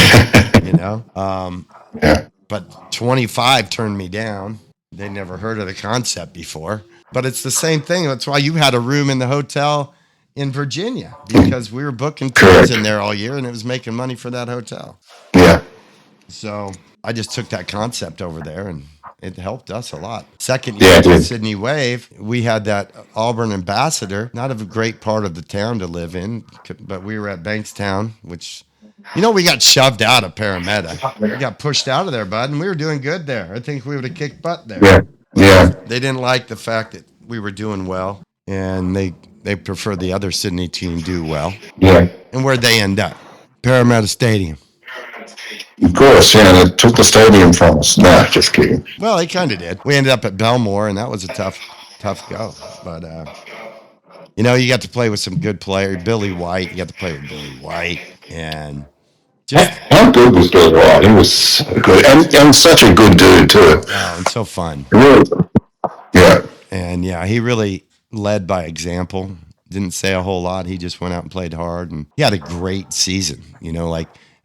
But 25 turned me down. They never heard of the concept before. But it's the same thing. That's why you had a room in the hotel in Virginia, because we were booking tours in there all year, and it was making money for that hotel. Yeah. So I just took that concept over there, and it helped us a lot. Second year at the Sydney Wave, we had that Auburn ambassador, not a great part of the town to live in, but we were at Bankstown, which... we got shoved out of Parramatta. We got pushed out of there, bud, and we were doing good there. I think we would have kicked butt there. Yeah. They didn't like the fact that we were doing well, and they preferred the other Sydney team do well. Yeah. And where'd they end up? Parramatta Stadium. Of course, they took the stadium from us. Nah, just kidding. Well, they kind of did. We ended up at Belmore, and that was a tough go. But, you got to play with some good players. Billy White, you got to play with Billy White, and... How good was Billy White? He was so good. And such a good dude, too. Oh, and so fun. Really? Yeah. And, he really led by example. Didn't say a whole lot. He just went out and played hard. And he had a great season.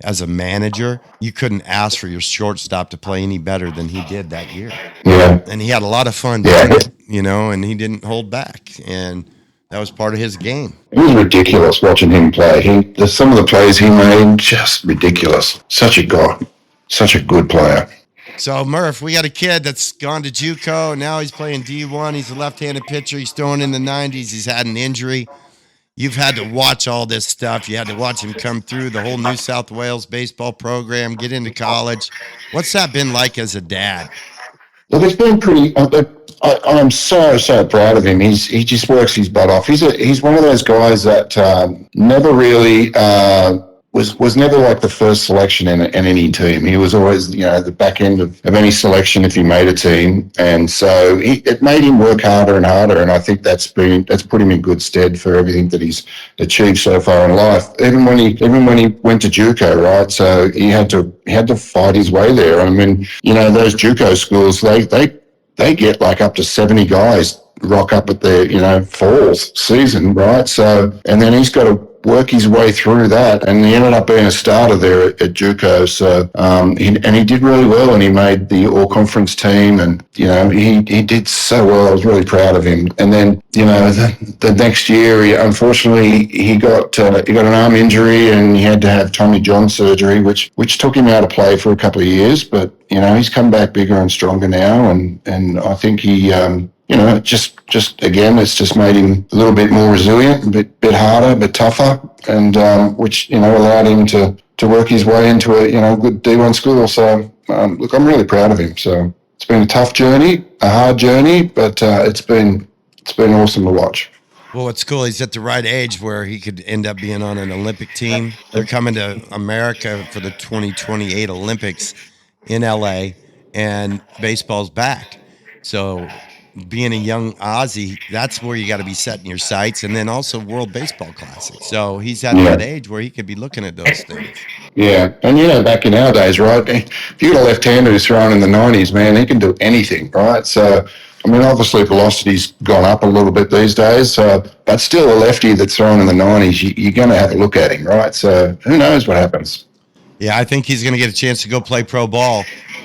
As a manager, you couldn't ask for your shortstop to play any better than he did that year. Yeah. And he had a lot of fun doing it, and he didn't hold back. And that was part of his game. It was ridiculous watching him play. Some of the plays he made, just ridiculous. Such a good player. So, Murph, we got a kid that's gone to JUCO. Now he's playing D1. He's a left-handed pitcher. He's throwing in the 90s. He's had an injury. You've had to watch all this stuff. You had to watch him come through the whole New South Wales baseball program, get into college. What's that been like as a dad? Look, it's been pretty... I'm so proud of him. He just works his butt off. He's one of those guys that never really was never like the first selection in any team. He was always the back end of any selection if he made a team, and so it made him work harder and harder. And I think that's put him in good stead for everything that he's achieved so far in life. Even when he went to JUCO, right? So he had to fight his way there. I mean, those JUCO schools, they get like up to 70 guys rock up at their, fall season, right? So, and then he's got to work his way through that, and he ended up being a starter there at JUCO. So, he did really well, and he made the all-conference team, and, he did so well. I was really proud of him. And then, the next year, he got an arm injury, and he had to have Tommy John surgery, which took him out of play for a couple of years, but, he's come back bigger and stronger now, and I think he, just again, it's just made him a little bit more resilient, a bit harder, a bit tougher, and which allowed him to work his way into a good D1 school. So look, I'm really proud of him. So it's been a tough journey, a hard journey, but it's been awesome to watch. Well, what's cool, he's at the right age where he could end up being on an Olympic team. They're coming to America for the 2028 Olympics in LA, and baseball's back. So being a young Aussie, that's where you got to be setting your sights, and then also World Baseball Classic. So he's at that age where he could be looking at those things. Yeah, and back in our days, right, if you got a left-hander who's throwing in the 90s, man, he can do anything, right? So, I mean, obviously velocity's gone up a little bit these days, but still a lefty that's throwing in the 90s, you're going to have a look at him, right? So who knows what happens? Yeah, I think he's going to get a chance to go play pro ball.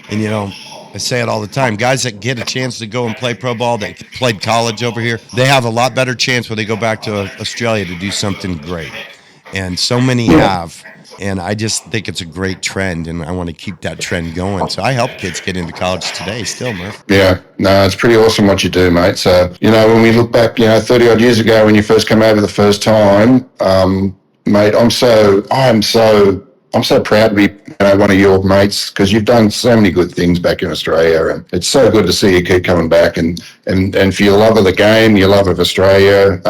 And, I say it all the time. Guys that get a chance to go and play pro ball, that played college over here, they have a lot better chance when they go back to Australia to do something great. And so many have. And I just think it's a great trend, and I want to keep that trend going. So I help kids get into college today still, Murph. Yeah, no, it's pretty awesome what you do, mate. So, when we look back, 30-odd years ago when you first came over the first time, mate, I'm so proud to be one of your mates, because you've done so many good things back in Australia, and it's so good to see you keep coming back and for your love of the game, your love of Australia.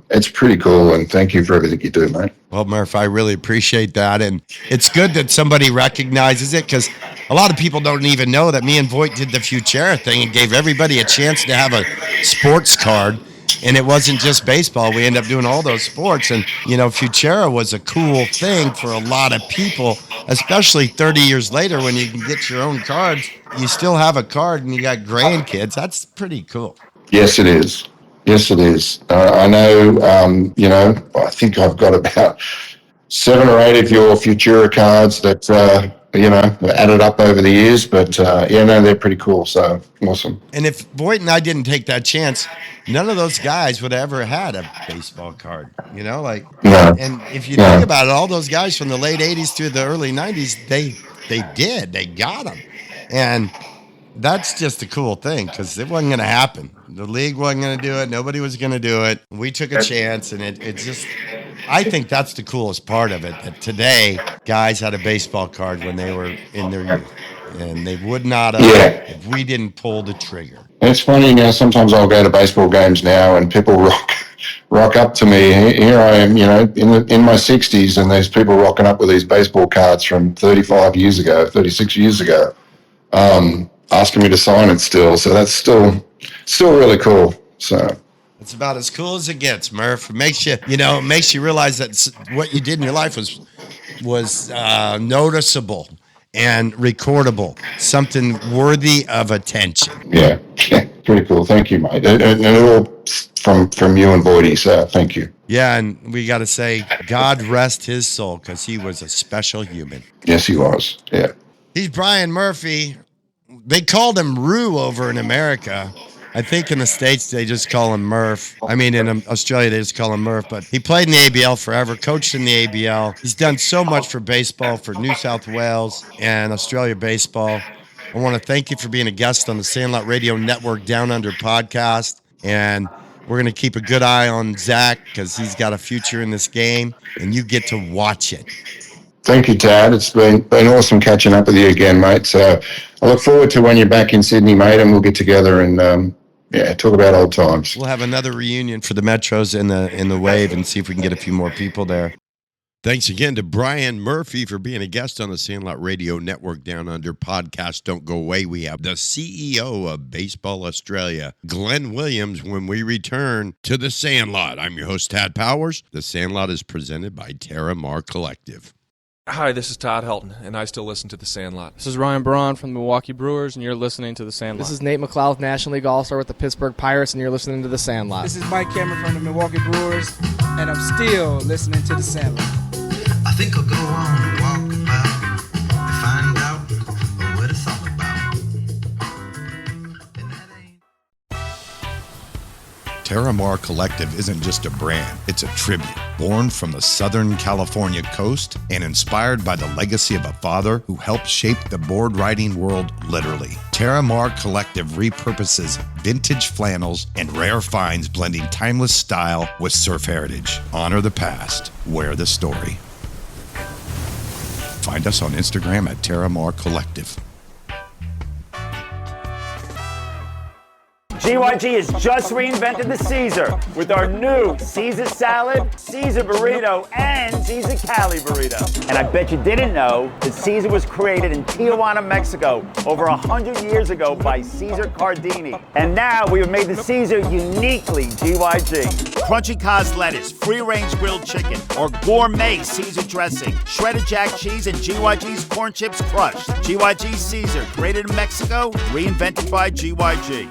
It's pretty cool, and thank you for everything you do, mate. Well, Murph, I really appreciate that, and it's good that somebody recognizes it, because a lot of people don't even know that me and Voight did the Futura thing and gave everybody a chance to have a sports card. And it wasn't just baseball. We ended up doing all those sports. And, Futura was a cool thing for a lot of people, especially 30 years later when you can get your own cards. You still have a card and you got grandkids. That's pretty cool. Yes, it is. Yes, it is. I know, I think I've got about 7 or 8 of your Futura cards that, added up over the years. But, they're pretty cool. So awesome. And if Voight and I didn't take that chance, none of those guys would have ever had a baseball card, No. And if you think about it, all those guys from the late 80s to the early 90s, they got them. And that's just a cool thing, because it wasn't going to happen. The league wasn't going to do it. Nobody was going to do it. We took a chance, and it just, I think that's the coolest part of it, that today guys had a baseball card when they were in their youth, and they would not have if we didn't pull the trigger. It's funny, sometimes I'll go to baseball games now and people rock up to me. Here I am, in my 60s, and there's people rocking up with these baseball cards from 36 years ago, asking me to sign it still. So that's still really cool. So it's about as cool as it gets, Murph. It makes you realize that what you did in your life was noticeable and recordable, something worthy of attention. Yeah, pretty cool. Thank you, mate. And it all from you and Voidy, so thank you. Yeah, and we got to say, God rest his soul, because he was a special human. Yes, he was. Yeah. He's Brian Murphy. They called him Rue over in America. I think in the States, they just call him Murph. I mean, in Australia, they just call him Murph. But he played in the ABL forever, coached in the ABL. He's done so much for baseball, for New South Wales and Australia baseball. I want to thank you for being a guest on the Sandlot Radio Network Down Under podcast. And we're going to keep a good eye on Zach, because he's got a future in this game, and you get to watch it. Thank you, Tad. It's been awesome catching up with you again, mate. So I look forward to when you're back in Sydney, mate, and we'll get together and talk about old times. We'll have another reunion for the Metros in the Wave and see if we can get a few more people there. Thanks again to Brian Murphy for being a guest on the Sandlot Radio Network Down Under podcast. Don't go away. We have the CEO of Baseball Australia, Glen Williams, when we return to the Sandlot. I'm your host, Tad Powers. The Sandlot is presented by Terra Mar Collective. Hi, this is Todd Helton, and I still listen to The Sandlot. This is Ryan Braun from the Milwaukee Brewers, and you're listening to The Sandlot. This is Nate McLeod, National League All-Star with the Pittsburgh Pirates, and you're listening to The Sandlot. This is Mike Cameron from the Milwaukee Brewers, and I'm still listening to The Sandlot. I think I'll go on and walk about and find out what it's all about. Terra Mar Collective isn't just a brand, it's a tribute. Born from the Southern California coast and inspired by the legacy of a father who helped shape the board writing world literally. Terra Mar Collective repurposes vintage flannels and rare finds, blending timeless style with surf heritage. Honor the past, wear the story. Find us on Instagram at Terra Mar Collective. GYG has just reinvented the Caesar with our new Caesar salad, Caesar burrito, and Caesar Cali burrito. And I bet you didn't know that Caesar was created in Tijuana, Mexico over 100 years ago by Caesar Cardini. And now we have made the Caesar uniquely GYG. Crunchy Cos lettuce, free-range grilled chicken, or gourmet Caesar dressing, shredded jack cheese, and GYG's corn chips crushed. GYG Caesar, created in Mexico, reinvented by GYG.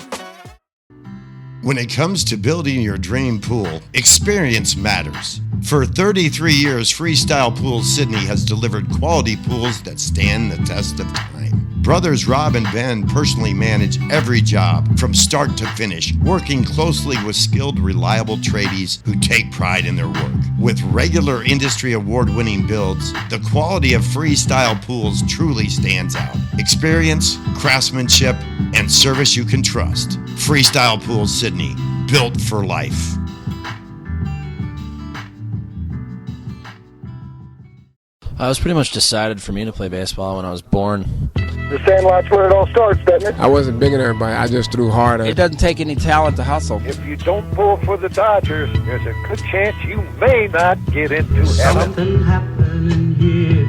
When it comes to building your dream pool, experience matters. For 33 years, Freestyle Pools Sydney has delivered quality pools that stand the test of time. Brothers Rob and Ben personally manage every job from start to finish, working closely with skilled, reliable tradies who take pride in their work. With regular industry award-winning builds, the quality of Freestyle Pools truly stands out. Experience, craftsmanship, and service you can trust. Freestyle Pools Sydney, built for life. It was pretty much decided for me to play baseball when I was born. The Sandlot's where it all starts, doesn't it? I wasn't big than everybody. I just threw harder. It doesn't take any talent to hustle. If you don't pull for the Dodgers, there's a good chance you may not get into heaven. Something happening here.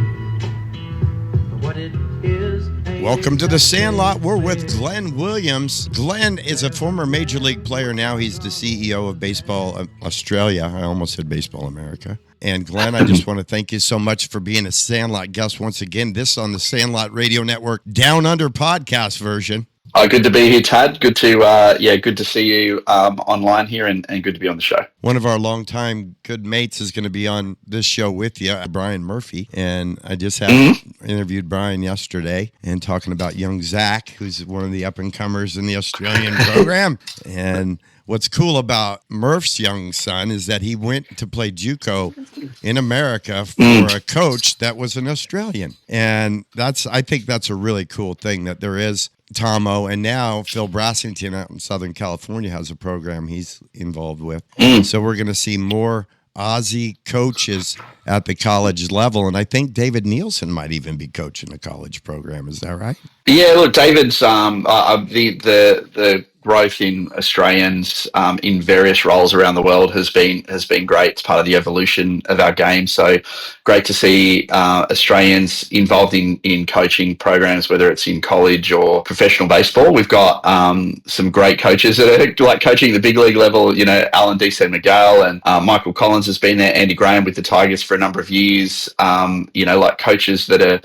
What it is. Welcome to the Sandlot. We're with Glen Williams. Glen is a former Major League player. Now he's the CEO of Basebal Australia. I almost said Baseball America. And Glen, I just want to thank you so much for being a Sandlot guest once again. This on the Sandlot Radio Network Down Under podcast version. Good to be here, Tad. Good to see you online here and good to be on the show. One of our longtime good mates is going to be on this show with you, Brian Murphy. And I just interviewed Brian yesterday and talking about young Zach, who's one of the up-and-comers in the Australian program. And what's cool about Murph's young son is that he went to play JUCO in America for a coach that was an Australian. And I think that's a really cool thing that there is Tomo, and now Phil Brassington out in Southern California has a program he's involved with. So we're going to see more Aussie coaches at the college level, and I think David Nielsen might even be coaching a college program. Is that right? Yeah, look, David's the growth in Australians in various roles around the world has been great. It's part of the evolution of our game. So great to see Australians involved in coaching programs, whether it's in college or professional baseball. We've got some great coaches that are like coaching the big league level. You know, Alan D.C. McGill and Michael Collins has been there. Andy Graham with the Tigers for a number of years. Like coaches that are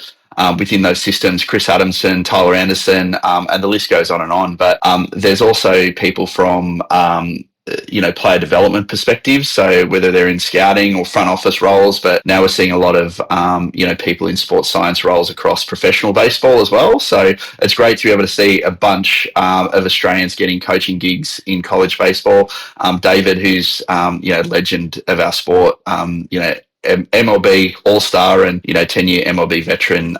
within those systems, Chris Adamson, Tyler Anderson, and the list goes on. But there's also people from, player development perspectives. So whether they're in scouting or front office roles, but now we're seeing a lot of, people in sports science roles across professional baseball as well. So it's great to be able to see a bunch of Australians getting coaching gigs in college baseball. David, who's, legend of our sport, MLB All-Star and 10-year MLB veteran,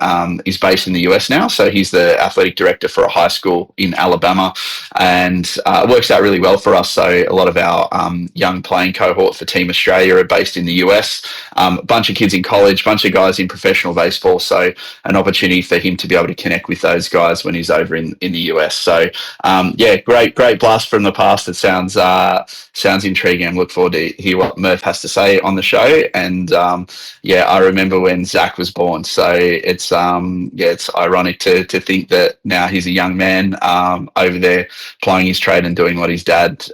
is based in the US now. So he's the athletic director for a high school in Alabama, and it works out really well for us. So a lot of our young playing cohort for Team Australia are based in the US. A bunch of kids in college, bunch of guys in professional baseball. So an opportunity for him to be able to connect with those guys when he's over in the US. So great blast from the past. It sounds intriguing. I look forward to hear what Murph has to say on the show. And I remember when Zach was born. So it's ironic to think that now he's a young man over there plying his trade and doing what his dad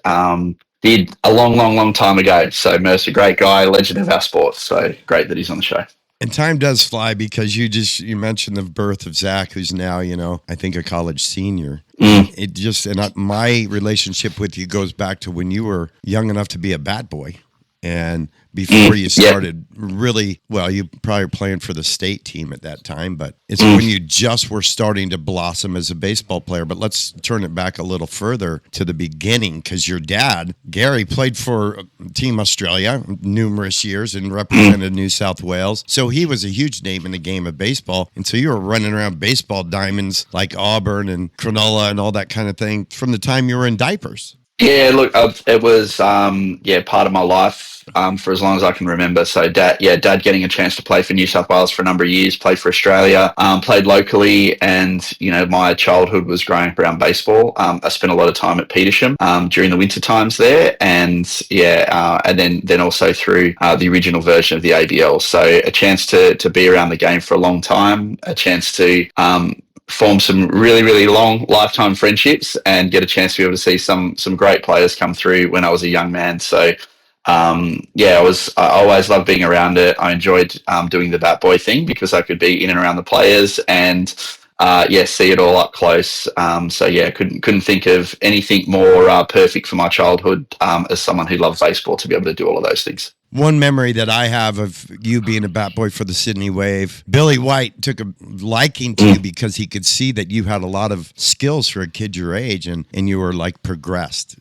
did a long time ago. So Murph's a great guy, legend of our sport. So great that he's on the show. And time does fly because you mentioned the birth of Zach, who's now, I think a college senior. My relationship with you goes back to when you were young enough to be a bat boy. And before you started really, you probably were playing for the state team at that time, but it's when you just were starting to blossom as a baseball player. But let's turn it back a little further to the beginning, because your dad, Gary, played for Team Australia numerous years and represented New South Wales. So he was a huge name in the game of baseball. And so you were running around baseball diamonds like Auburn and Cronulla and all that kind of thing from the time you were in diapers. Yeah, look, it was part of my life for as long as I can remember. So dad getting a chance to play for New South Wales for a number of years, played for Australia, played locally, and my childhood was growing up around baseball. I spent a lot of time at Petersham during the winter times there, and then also through the original version of the ABL. So a chance to be around the game for a long time, a chance to form some really, really long lifetime friendships and get a chance to be able to see some great players come through when I was a young man. So I always loved being around it. I enjoyed doing the bat boy thing because I could be in and around the players, and see it all up close. So yeah, couldn't think of anything more perfect for my childhood as someone who loved baseball to be able to do all of those things. One memory that I have of you being a bat boy for the Sydney Wave, Billy White took a liking to you because he could see that you had a lot of skills for a kid your age, and you were like progressed.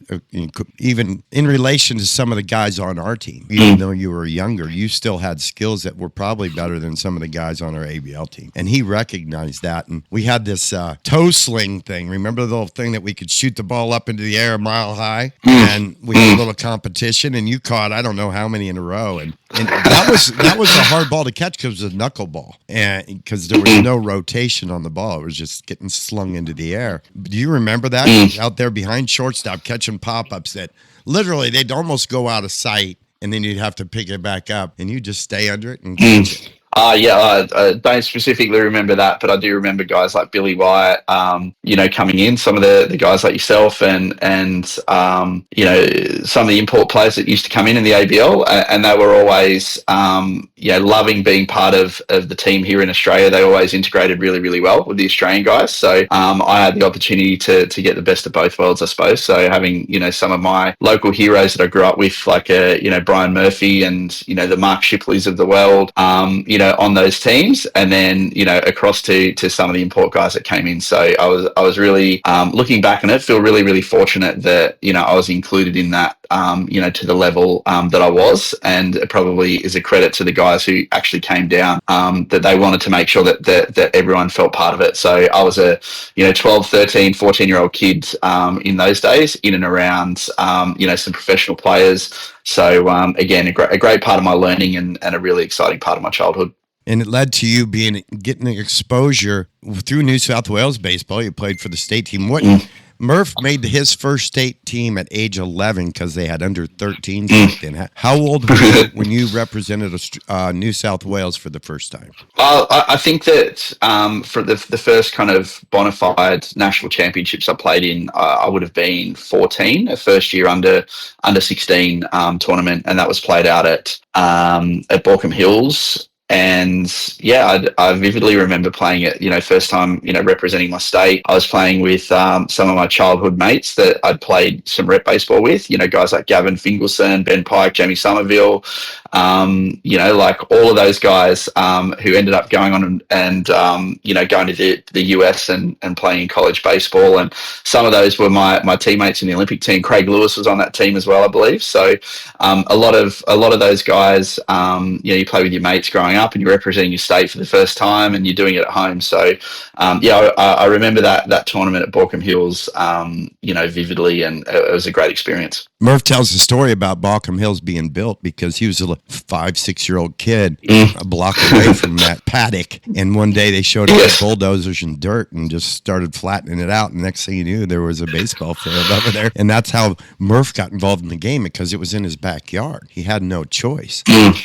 Even in relation to some of the guys on our team, even though you were younger, you still had skills that were probably better than some of the guys on our ABL team. And he recognized that. And we had this toe sling thing. Remember the little thing that we could shoot the ball up into the air a mile high? And we had a little competition, and you caught, I don't know how many in a row, and that was a hard ball to catch because it was a knuckleball, and because there was no rotation on the ball, it was just getting slung into the air. Do you remember that out there behind shortstop catching pop-ups that literally they'd almost go out of sight, and then you'd have to pick it back up, and you just stay under it and catch it? I don't specifically remember that, but I do remember guys like Billy White, coming in, some of the guys like yourself and some of the import players that used to come in the ABL, and they were always, loving being part of the team here in Australia. They always integrated really, really well with the Australian guys. So I had the opportunity to get the best of both worlds, I suppose. So having, some of my local heroes that I grew up with, like, Brian Murphy and, the Mark Shipleys of the world, on those teams, and then across to some of the import guys that came in. So I was really looking back on it, feel really, really fortunate that I was included in that to the level that I was, and it probably is a credit to the guys who actually came down, that they wanted to make sure that everyone felt part of it. So I was a 12, 13, 14-year-old kid in those days, in and around some professional players. So again, a great part of my learning and a really exciting part of my childhood. And it led to you getting exposure through New South Wales baseball. You played for the state team. Murph made his first state team at age 11 because they had under 13s back then. How old were you when you represented New South Wales for the first time? I think that for the first kind of bona fide national championships I played in, I would have been 14, a first year under 16 tournament, and that was played out at Borkham Hills. And yeah, I vividly remember playing it, first time, representing my state. I was playing with some of my childhood mates that I'd played some rep baseball with, guys like Gavin Fingelson, Ben Pike, Jamie Somerville, like all of those guys who ended up going on and going to the US and playing in college baseball. And some of those were my teammates in the Olympic team. Craig Lewis was on that team as well, I believe. So a lot of those guys, you play with your mates growing up and you're representing your state for the first time and you're doing it at home. So I remember that tournament at Borkham Hills, vividly, and it was a great experience. Murph tells the story about Borkham Hills being built because he was a 5-6-year-old kid a block away from that paddock, and one day they showed up with bulldozers and dirt and just started flattening it out, and next thing you knew there was a baseball field over there. And that's how Murph got involved in the game, because it was in his backyard. He had no choice.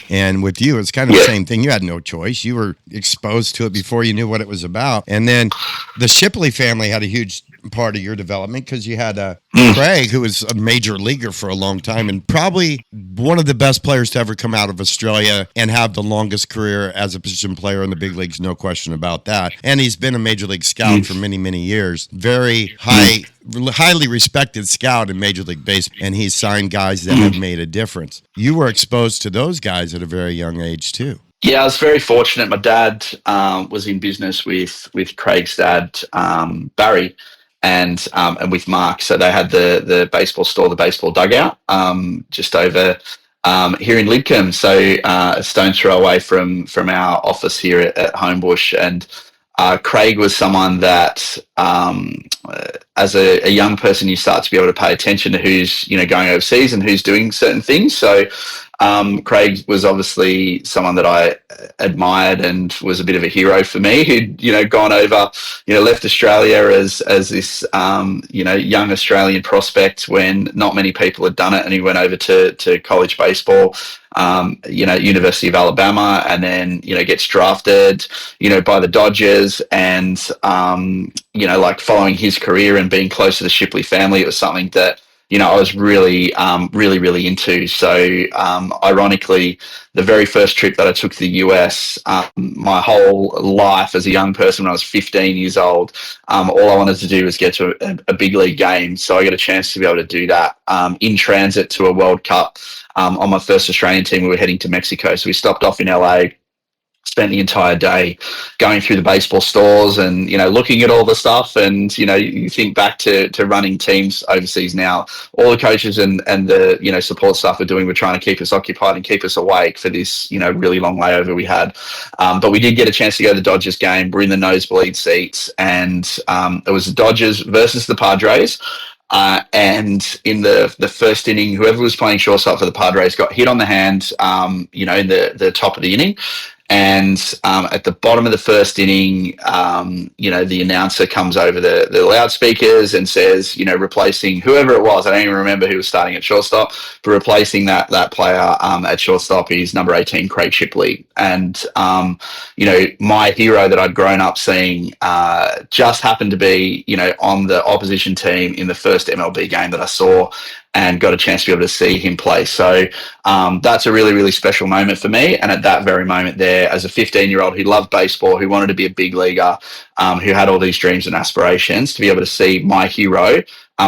And with you, it's kind of the same thing. You had no choice. You were exposed to it before you knew what it was about. And then the Shipley family had a huge part of your development because you had Craig, who was a major leaguer for a long time and probably one of the best players to ever come out of Australia and have the longest career as a position player in the big leagues, no question about that. And he's been a major league scout for many, many years. Very highly respected scout in Major League Baseball, and he's signed guys that have made a difference. You were exposed to those guys at a very young age too. Yeah, I was very fortunate. My dad was in business with Craig's dad, Barry, and with Mark. So they had the baseball store, the baseball dugout, just over here in Lidcombe. So a stone's throw away from our office here at Homebush. And Craig was someone that, as a young person, you start to be able to pay attention to who's going overseas and who's doing certain things. So Craig was obviously someone that I admired and was a bit of a hero for me, who'd gone over, left Australia as this young Australian prospect when not many people had done it, and he went over to college baseball, University of Alabama, and then gets drafted by the Dodgers, and like following his career and being close to the Shipley family, it was something that I was really, really into. So, ironically, the very first trip that I took to the US, my whole life as a young person, when I was 15 years old, all I wanted to do was get to a big league game. So I got a chance to be able to do that in transit to a World Cup. On my first Australian team, we were heading to Mexico. So we stopped off in LA, spent the entire day going through the baseball stores and, looking at all the stuff. And, you think back to running teams overseas now, all the coaches and the, support staff we're trying to keep us occupied and keep us awake for this, really long layover we had. But we did get a chance to go to the Dodgers game. We're in the nosebleed seats, and it was the Dodgers versus the Padres. And in the first inning, whoever was playing shortstop for the Padres got hit on the hand, in the top of the inning. And at the bottom of the first inning, the announcer comes over the loudspeakers and says, replacing whoever it was. I don't even remember who was starting at shortstop, but replacing that player at shortstop is number 18, Craig Shipley. And, my hero that I'd grown up seeing just happened to be, on the opposition team in the first MLB game that I saw, and got a chance to be able to see him play. So that's a really, really special moment for me. And at that very moment there, as a 15-year-old who loved baseball, who wanted to be a big leaguer, who had all these dreams and aspirations, to be able to see my hero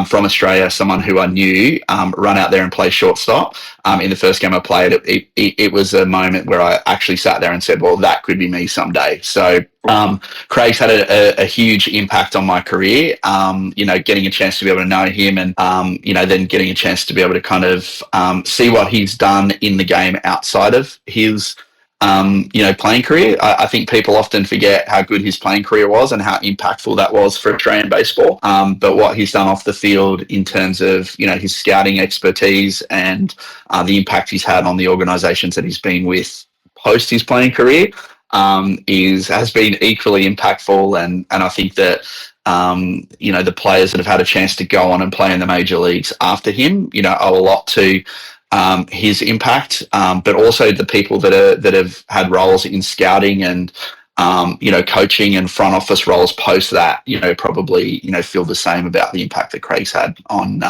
from Australia, someone who I knew, run out there and play shortstop in the first game I played, it was a moment where I actually sat there and said, well, that could be me someday. So Craig's had a huge impact on my career, getting a chance to be able to know him and, then getting a chance to be able to kind of see what he's done in the game outside of his playing career. I think people often forget how good his playing career was and how impactful that was for Australian baseball. But what he's done off the field in terms of, his scouting expertise and the impact he's had on the organisations that he's been with post his playing career has been equally impactful. And I think that, the players that have had a chance to go on and play in the major leagues after him, owe a lot to his impact, but also the people that have had roles in scouting and coaching and front office roles post that, probably feel the same about the impact that Craig's had on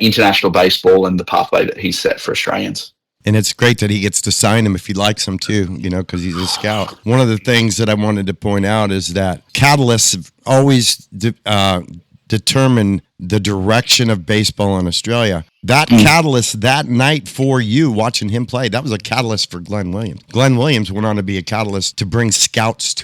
international baseball and the pathway that he's set for Australians. And it's great that he gets to sign him if he likes him too, because he's a scout. One of the things that I wanted to point out is that catalysts have always determined the direction of baseball in Australia. That catalyst that night for you watching him play, that was a catalyst for Glen Williams. Glen Williams went on to be a catalyst to bring scouts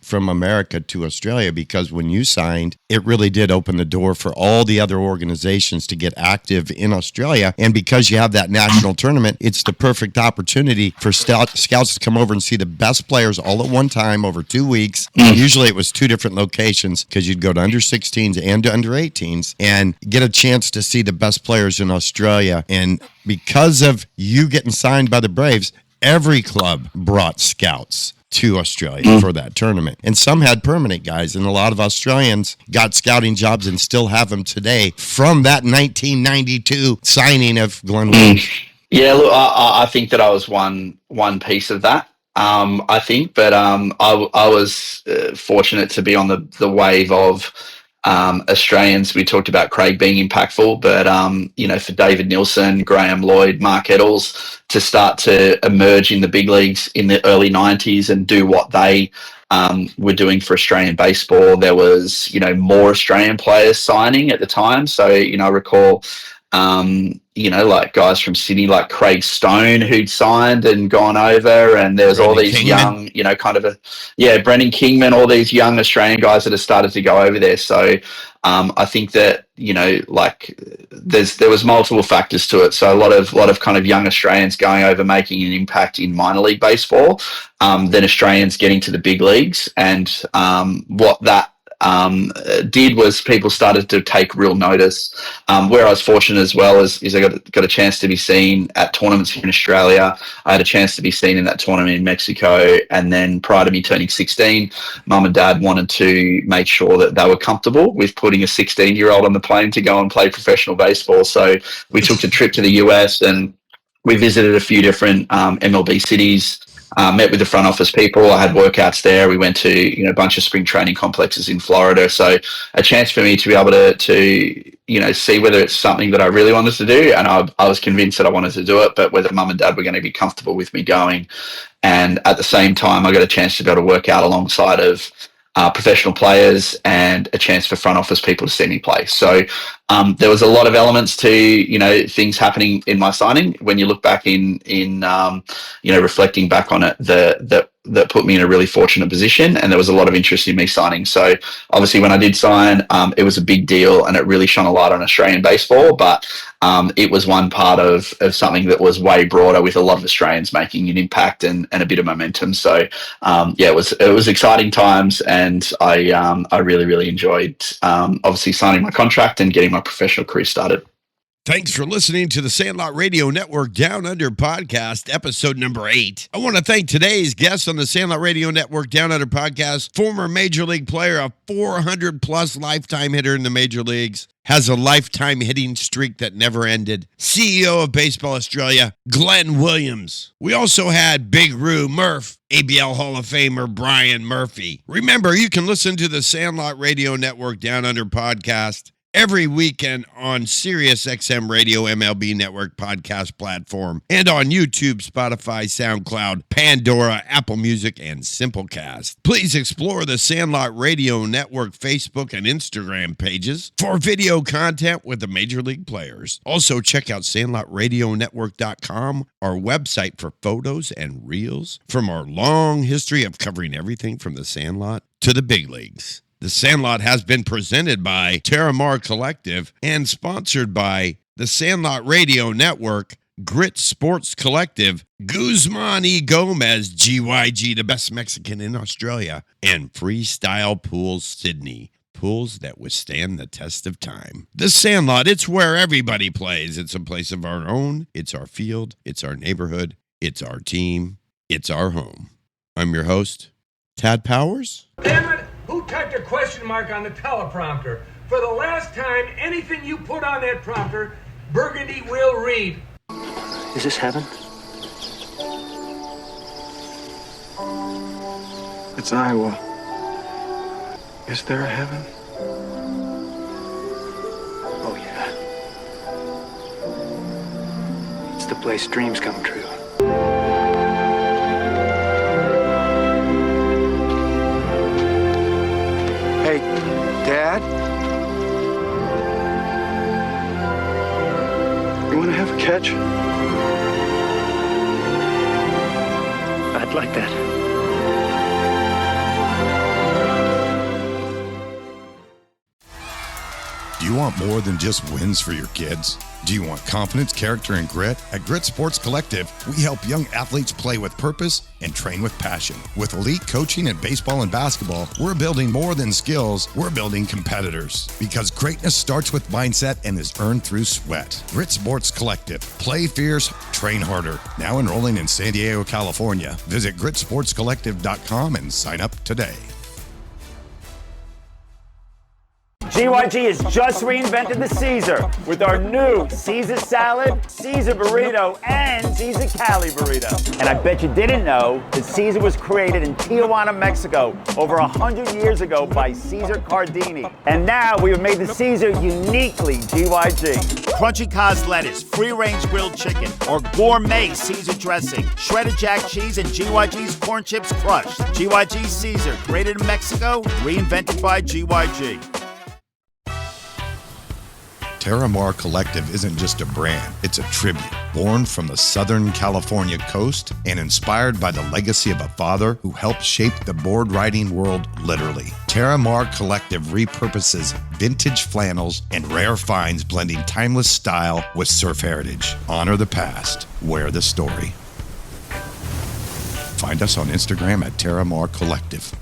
from America to Australia, because when you signed, it really did open the door for all the other organizations to get active in Australia. And because you have that national tournament, it's the perfect opportunity for scouts to come over and see the best players all at one time over 2 weeks. Usually it was 2 different locations, because you'd go to under 16s and to under 18s and get a chance to see the best players in Australia. And because of you getting signed by the Braves, every club brought scouts to Australia for that tournament. And some had permanent guys, and a lot of Australians got scouting jobs and still have them today from that 1992 signing of Glen Williams. Yeah, look, I think that I was one piece of that. I think, but I was fortunate to be on the wave of Australians. We talked about Craig being impactful, but for David Nielsen, Graham Lloyd, Mark Eddles to start to emerge in the big leagues in the early 90s and do what they were doing for Australian baseball, there was more Australian players signing at the time. So I recall like guys from Sydney like Craig Stone who'd signed and gone over, and there's all these Kingman. Young, Brendan Kingman, all these young Australian guys that have started to go over there. So I think that there was multiple factors to it. So a lot of kind of young Australians going over, making an impact in minor league baseball, then Australians getting to the big leagues, and what that did was people started to take real notice. Where I was fortunate as well is I got a chance to be seen at tournaments here in Australia. I had a chance to be seen in that tournament in Mexico, and then prior to me turning 16, Mum and Dad wanted to make sure that they were comfortable with putting a 16-year-old on the plane to go and play professional baseball. So we took a trip to the US and we visited a few different MLB cities. met with the front office people. I had workouts there. We went to a bunch of spring training complexes in Florida. So a chance for me to be able to see whether it's something that I really wanted to do, and I was convinced that I wanted to do it, but whether mum and dad were going to be comfortable with me going. And at the same time, I got a chance to be able to work out alongside of professional players and a chance for front office people to see me play. So there was a lot of elements to things happening in my signing. When you look back in reflecting back on it, that put me in a really fortunate position, and there was a lot of interest in me signing. So obviously when I did sign, it was a big deal, and it really shone a light on Australian baseball, but it was one part of something that was way broader, with a lot of Australians making an impact and a bit of momentum. So it was exciting times, and I really, really enjoyed obviously signing my contract and getting my professional career started. Thanks for listening to the Sandlot Radio Network Down Under Podcast, episode number 8. I want to thank today's guest on the Sandlot Radio Network Down Under Podcast, former Major League player, a 400-plus lifetime hitter in the Major Leagues, has a lifetime hitting streak that never ended, CEO of Baseball Australia, Glen Williams. We also had Big Roo Murph, ABL Hall of Famer Brian Murphy. Remember, you can listen to the Sandlot Radio Network Down Under Podcast every weekend on Sirius XM Radio MLB Network podcast platform, and on YouTube, Spotify, SoundCloud, Pandora, Apple Music, and Simplecast. Please explore the Sandlot Radio Network Facebook and Instagram pages for video content with the Major League players. Also, check out SandlotRadioNetwork.com, our website, for photos and reels from our long history of covering everything from the Sandlot to the big leagues. The Sandlot has been presented by Terramar Collective and sponsored by the Sandlot Radio Network, Grit Sports Collective, Guzman E. Gomez, GYG, the best Mexican in Australia, and Freestyle Pools Sydney, pools that withstand the test of time. The Sandlot, it's where everybody plays. It's a place of our own. It's our field. It's our neighborhood. It's our team. It's our home. I'm your host, Tad Powers. Damn it! Who typed a question mark on the teleprompter? For the last time, anything you put on that prompter, Burgundy will read. Is this heaven? It's Iowa. Is there a heaven? Oh, yeah. It's the place dreams come true. Hey, Dad? You want to have a catch? I'd like that. Do you want more than just wins for your kids? Do you want confidence, character, and grit? At Grit Sports Collective, we help young athletes play with purpose and train with passion. With elite coaching in baseball and basketball, we're building more than skills, we're building competitors. Because greatness starts with mindset and is earned through sweat. Grit Sports Collective. Play fierce, train harder. Now enrolling in San Diego, California. Visit gritsportscollective.com and sign up today. GYG has just reinvented the Caesar with our new Caesar salad, Caesar burrito, and Caesar Cali burrito. And I bet you didn't know that Caesar was created in Tijuana, Mexico over 100 years ago by Caesar Cardini. And now we have made the Caesar uniquely GYG. Crunchy Cos lettuce, free-range grilled chicken, or gourmet Caesar dressing, shredded jack cheese, and GYG's corn chips crushed. GYG Caesar, created in Mexico, reinvented by GYG. Terramar Collective isn't just a brand, it's a tribute. Born from the Southern California coast and inspired by the legacy of a father who helped shape the board riding world literally. Terramar Collective repurposes vintage flannels and rare finds, blending timeless style with surf heritage. Honor the past, wear the story. Find us on Instagram at Terramar Collective.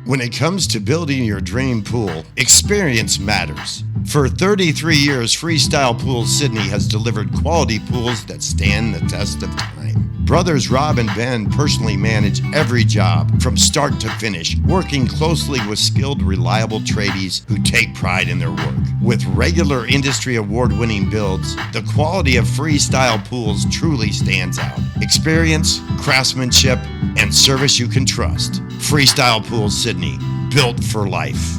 When it comes to building your dream pool, experience matters. For 33 years, Freestyle Pools Sydney has delivered quality pools that stand the test of time. Brothers Rob and Ben personally manage every job from start to finish, working closely with skilled, reliable tradies who take pride in their work. With regular industry award-winning builds, the quality of freestyle pools truly stands out. Experience, craftsmanship, and service you can trust. Freestyle Pools Sydney, built for life.